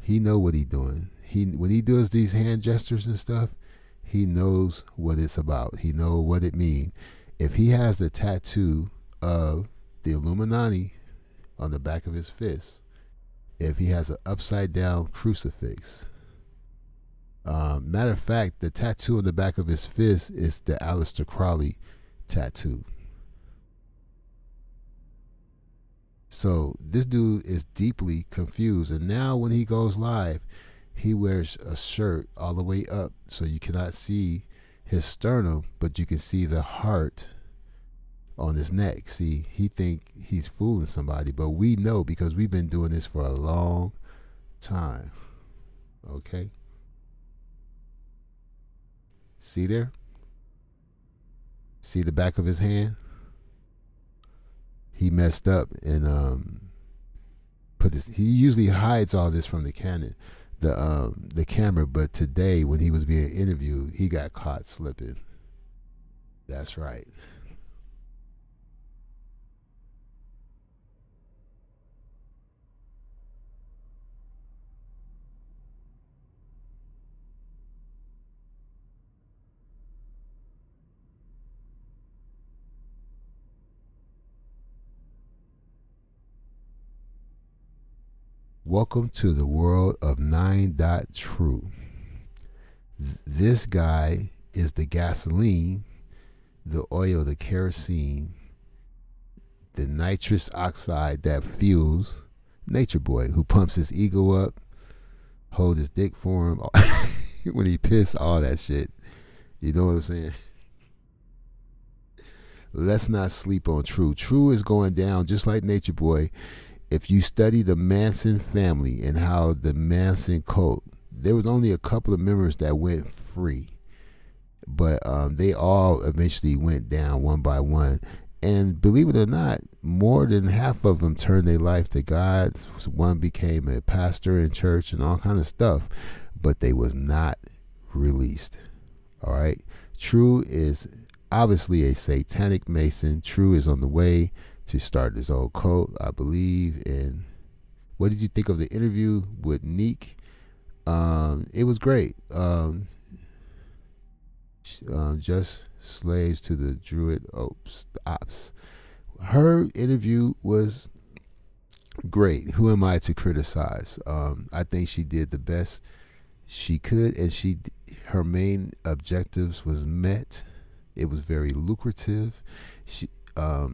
He know what he doing. When he does these hand gestures and stuff, he knows what it's about. He know what it means. If he has the tattoo of the Illuminati on the back of his fist, if he has an upside down crucifix, matter of fact, the tattoo on the back of his fist is the Aleister Crowley tattoo. So this dude is deeply confused, and now when he goes live, he wears a shirt all the way up, so you cannot see his sternum, but you can see the heart on his neck. See, he think he's fooling somebody, but we know because we've been doing this for a long time. Okay? See there? See the back of his hand? He messed up and put this. He usually hides all this from the camera, but today when he was being interviewed, he got caught slipping. That's right. Welcome to the world of 9.True. This guy is the gasoline, the oil, the kerosene, the nitrous oxide that fuels Nature Boy, who pumps his ego up, hold his dick for him when he piss, all that shit. You know what I'm saying? Let's not sleep on True. True is going down just like Nature Boy. If you study the Manson family and how the Manson cult, there was only a couple of members that went free, but they all eventually went down one by one. And believe it or not, more than half of them turned their life to God. One became a pastor in church and all kind of stuff, but they was not released. All right. True is obviously a satanic Mason. True is on the way to start his own cult, I believe. And what did you think of the interview with Neek? It was great. Just slaves to the Druid ops. Her interview was great. Who am I to criticize? I think she did the best she could, and her main objectives was met. It was very lucrative.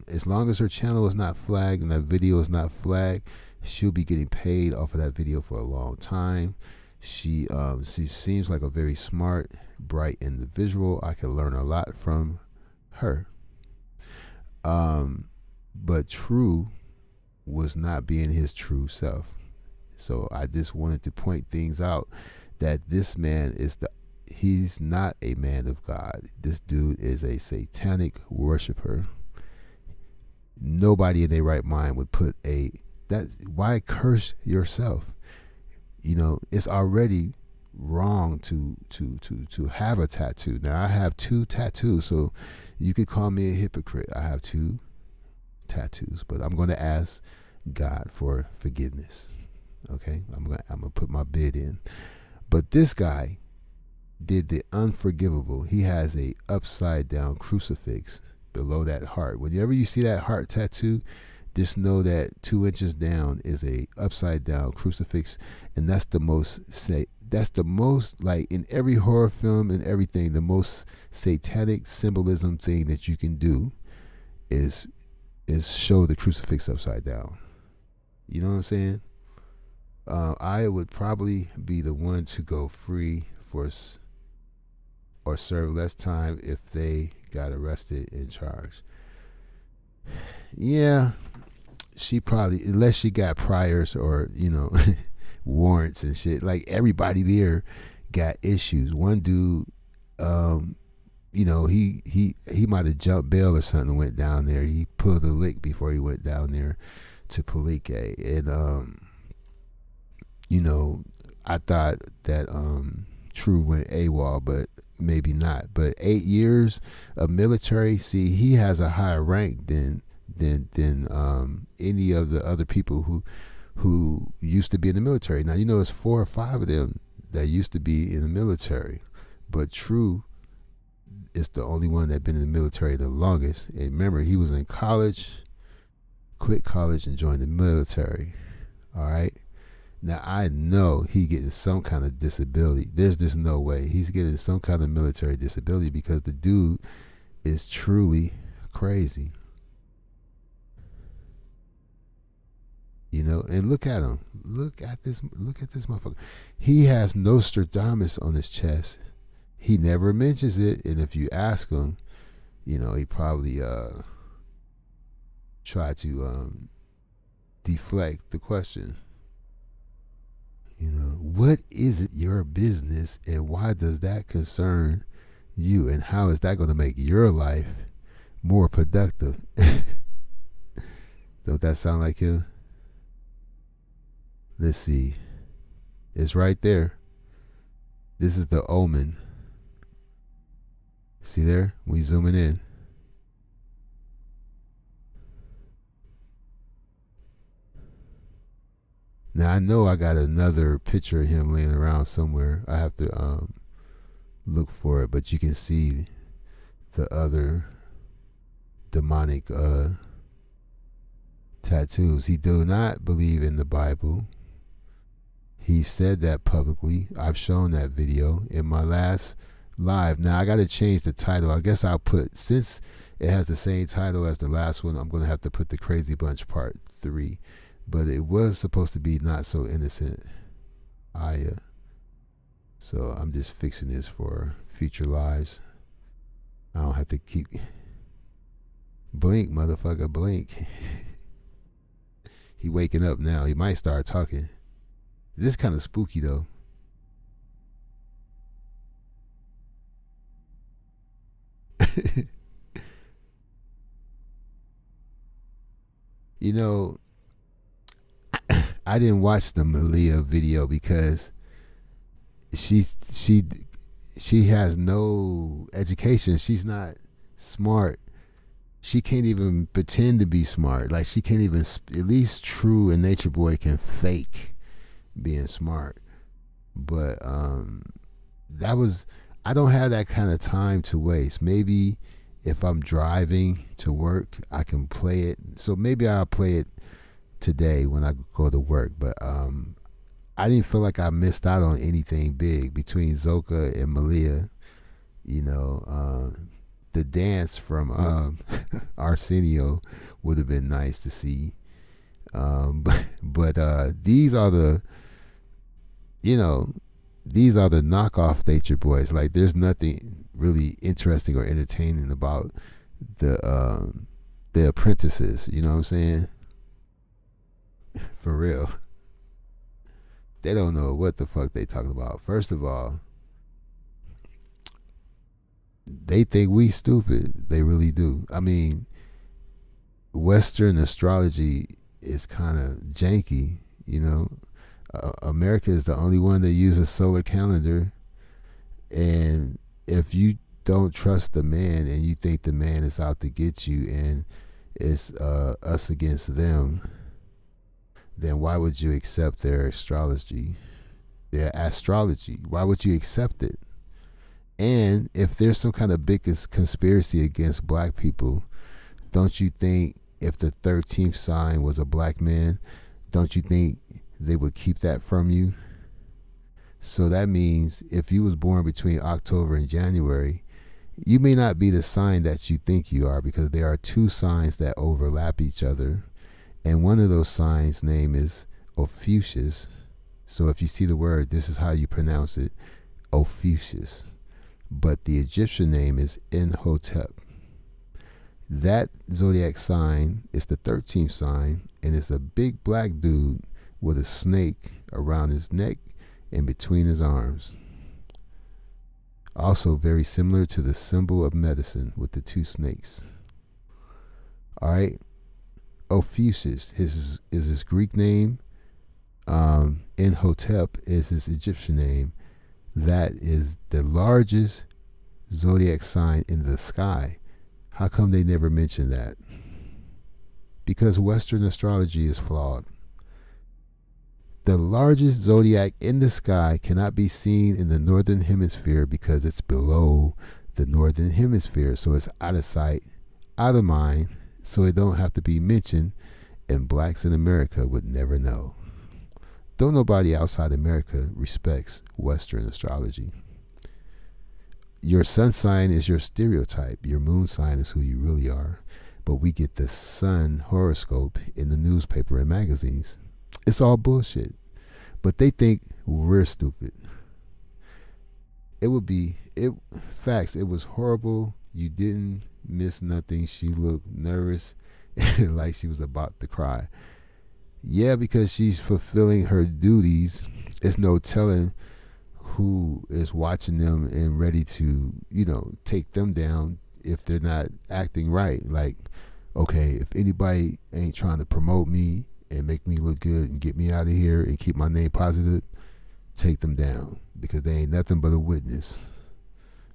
As long as her channel is not flagged and that video is not flagged, she'll be getting paid off of that video for a long time. She seems like a very smart, bright individual. I can learn a lot from her. But True was not being his true self. So I just wanted to point things out that this man he's not a man of God. This dude is a satanic worshiper. Nobody in their right mind would put why curse yourself? You know, it's already wrong to have a tattoo. Now I have 2 tattoos, so you could call me a hypocrite. I have 2 tattoos, but I'm going to ask God for forgiveness. Okay? I'm going to put my bid in. But this guy did the unforgivable. He has a upside down crucifix below that heart. Whenever you see that heart tattoo, just know that 2 inches down is a upside down crucifix, and that's the most like in every horror film and everything, the most satanic symbolism thing that you can do is show the crucifix upside down. You know what I'm saying? I would probably be the one to go free or serve less time if they got arrested and charged. Yeah, she probably, unless she got priors or, warrants and shit. Like everybody there got issues. One dude, he might have jumped bail or something and went down there. He pulled a lick before he went down there to Palique. And, I thought that True went AWOL, but maybe not. But 8 years of military. See, he has a higher rank than any of the other people who used to be in the military. Now you know it's 4 or 5 of them that used to be in the military, but True is the only one that been in the military the longest. And remember, he was in college, quit college, and joined the military. All right. Now I know he getting some kind of disability. There's just no way he's getting some kind of military disability because the dude is truly crazy. You know, and look at him. Look at this motherfucker. He has Nostradamus on his chest. He never mentions it, and if you ask him, you know, he probably try to deflect the question. You know, what is it your business, and why does that concern you, and how is that going to make your life more productive? Don't that sound like him? Let's see. It's right there. This is the omen. See there? We zooming in. Now I know I got another picture of him laying around somewhere. I have to look for it, but you can see the other demonic tattoos. He do not believe in the Bible. He said that publicly. I've shown that video in my last live. Now I got to change the title. I guess I'll put, since it has the same title as the last one, I'm going to have to put the Crazy Bunch Part 3. But it was supposed to be Not So Innocent Aya. So I'm just fixing this for future lives. I don't have to keep... Blink, motherfucker, blink. He waking up now. He might start talking. This is kind of spooky though. You know, I didn't watch the Malia video because she has no education. She's not smart. She can't even pretend to be smart. Like she can't even, at least True and Nature Boy can fake being smart. But I don't have that kind of time to waste. Maybe if I'm driving to work, I can play it. So maybe I'll play it today when I go to work. But I didn't feel like I missed out on anything big between Zoka and Malia. You know, the dance from Arsenio would have been nice to see. But these are the, you know, these are the knockoff Nature Boys. Like there's nothing really interesting or entertaining about the apprentices. You know what I'm saying? For real. They don't know what the fuck they talking about. First of all, they think we stupid. They really do. I mean, Western astrology is kind of janky, you know. America is the only one that uses solar calendar, and if you don't trust the man and you think the man is out to get you and it's us against them, then why would you accept their astrology? Why would you accept it? And if there's some kind of big conspiracy against black people, don't you think if the 13th sign was a black man, don't you think they would keep that from you? So that means if you was born between October and January, you may not be the sign that you think you are, because there are two signs that overlap each other. And one of those signs' name is Ophiuchus. So if you see the word, this is how you pronounce it, Ophiuchus. But the Egyptian name is Enhotep. That zodiac sign is the 13th sign, and it's a big black dude with a snake around his neck and between his arms. Also very similar to the symbol of medicine with the two snakes. All right. Ophiuchus is his Greek name. Enhotep is his Egyptian name. that is the largest zodiac sign in the sky. How come they never mention that? Because Western astrology is flawed. The largest zodiac in the sky cannot be seen in the northern hemisphere because it's below the northern hemisphere. So it's out of sight, out of mind, so it don't have to be mentioned, and blacks in America would never know. Though nobody outside America respects Western astrology. Your sun sign is your stereotype. Your moon sign is who you really are. But we get the sun horoscope in the newspaper and magazines. It's all bullshit. But they think we're stupid. Facts, it was horrible. You didn't miss nothing. She looked nervous, like she was about to cry. Yeah, because she's fulfilling her duties. It's no telling who is watching them and ready to, take them down if they're not acting right. Like, okay, if anybody ain't trying to promote me and make me look good and get me out of here and keep my name positive, take them down, because they ain't nothing but a witness.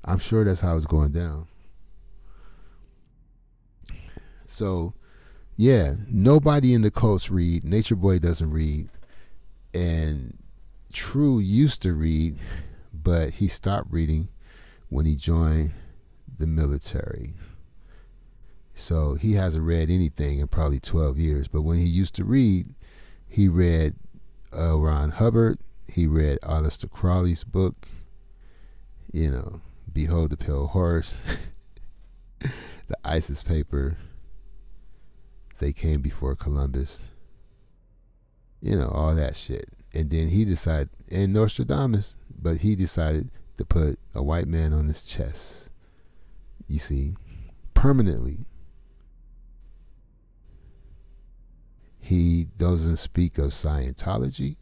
I'm sure that's how it's going down. So, yeah, nobody in the cults read. Nature Boy doesn't read. And True used to read, but he stopped reading when he joined the military. So he hasn't read anything in probably 12 years. But when he used to read, he read Ron Hubbard. He read Aleister Crowley's book, Behold the Pale Horse, the Isis Paper, They Came Before Columbus, all that shit. And then he decided, and Nostradamus, but he decided to put a white man on his chest, you see, permanently. He doesn't speak of Scientology.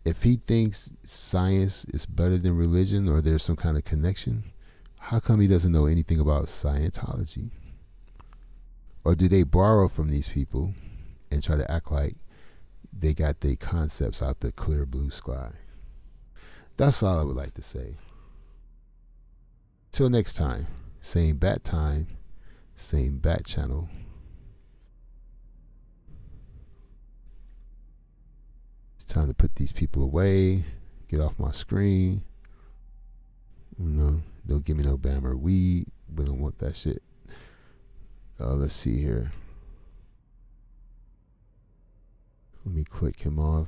If he thinks science is better than religion, or there's some kind of connection, how come he doesn't know anything about Scientology? Or do they borrow from these people and try to act like they got their concepts out the clear blue sky? That's all I would like to say. Till next time, same bat time, same bat channel. It's time to put these people away, get off my screen. Don't give me no Bammer weed. We don't want that shit. Let's see here. Let me click him off.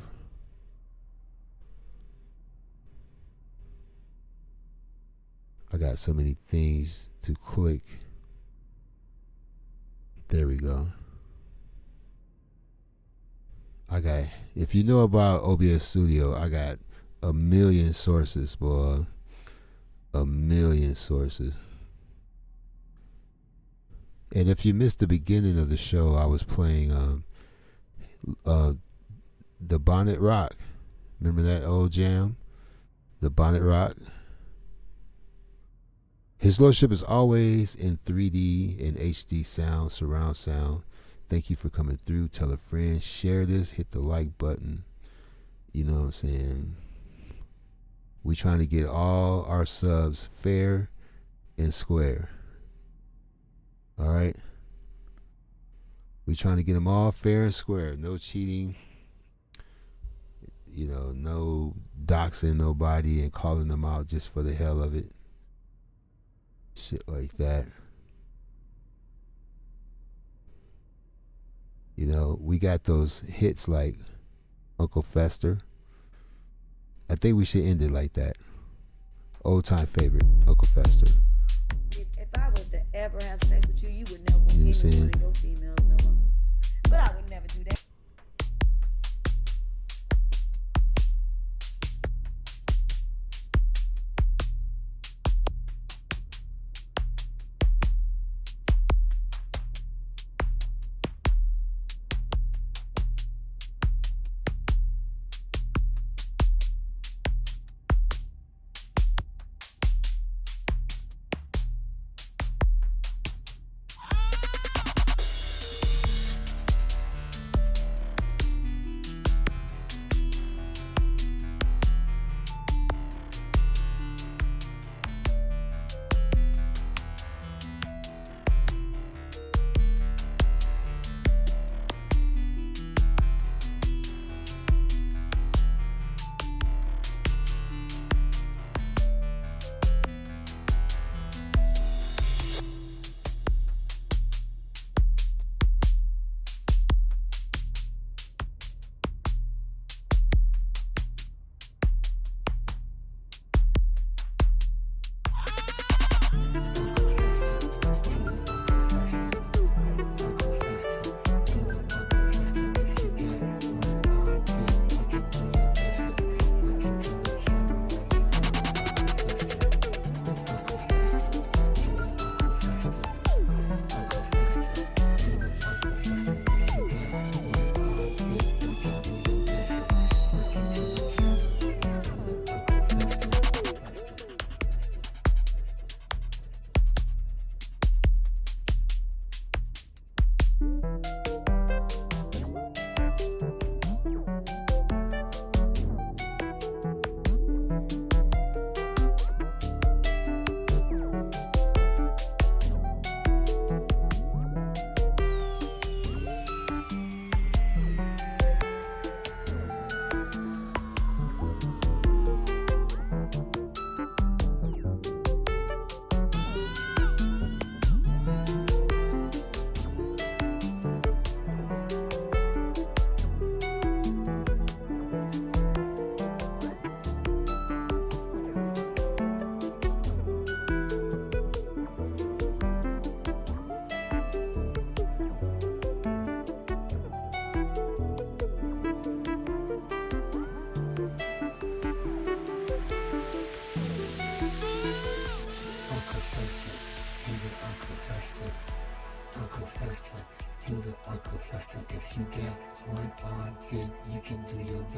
I got so many things to click. There we go. If you know about OBS Studio, I got a million sources, boy. A million sources. And if you missed the beginning of the show, I was playing The Bonnet Rock. Remember that old jam? The Bonnet Rock. His Lordship is always in 3D and HD sound, surround sound. Thank you for coming through. Tell a friend. Share this. Hit the like button. You know what I'm saying? We trying to get all our subs fair and square. All right? We trying to get them all fair and square. No cheating. No doxing nobody and calling them out just for the hell of it. Shit like that. We got those hits like Uncle Fester. I think we should end it like that. Old time favorite, Uncle Fester. If I was to ever have sex with you, you would never want You know me what I'm with saying? one of your females no more. But I would never do that.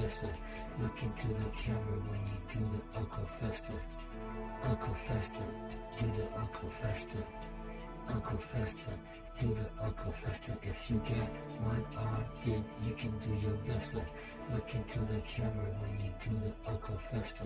Festa. Look into the camera when you do the Uncle Festa. Uncle Festa, do the Uncle Festa. Uncle Festa, do the Uncle Festa. If you got one arm, then you can do your best. Look into the camera when you do the Uncle Festa.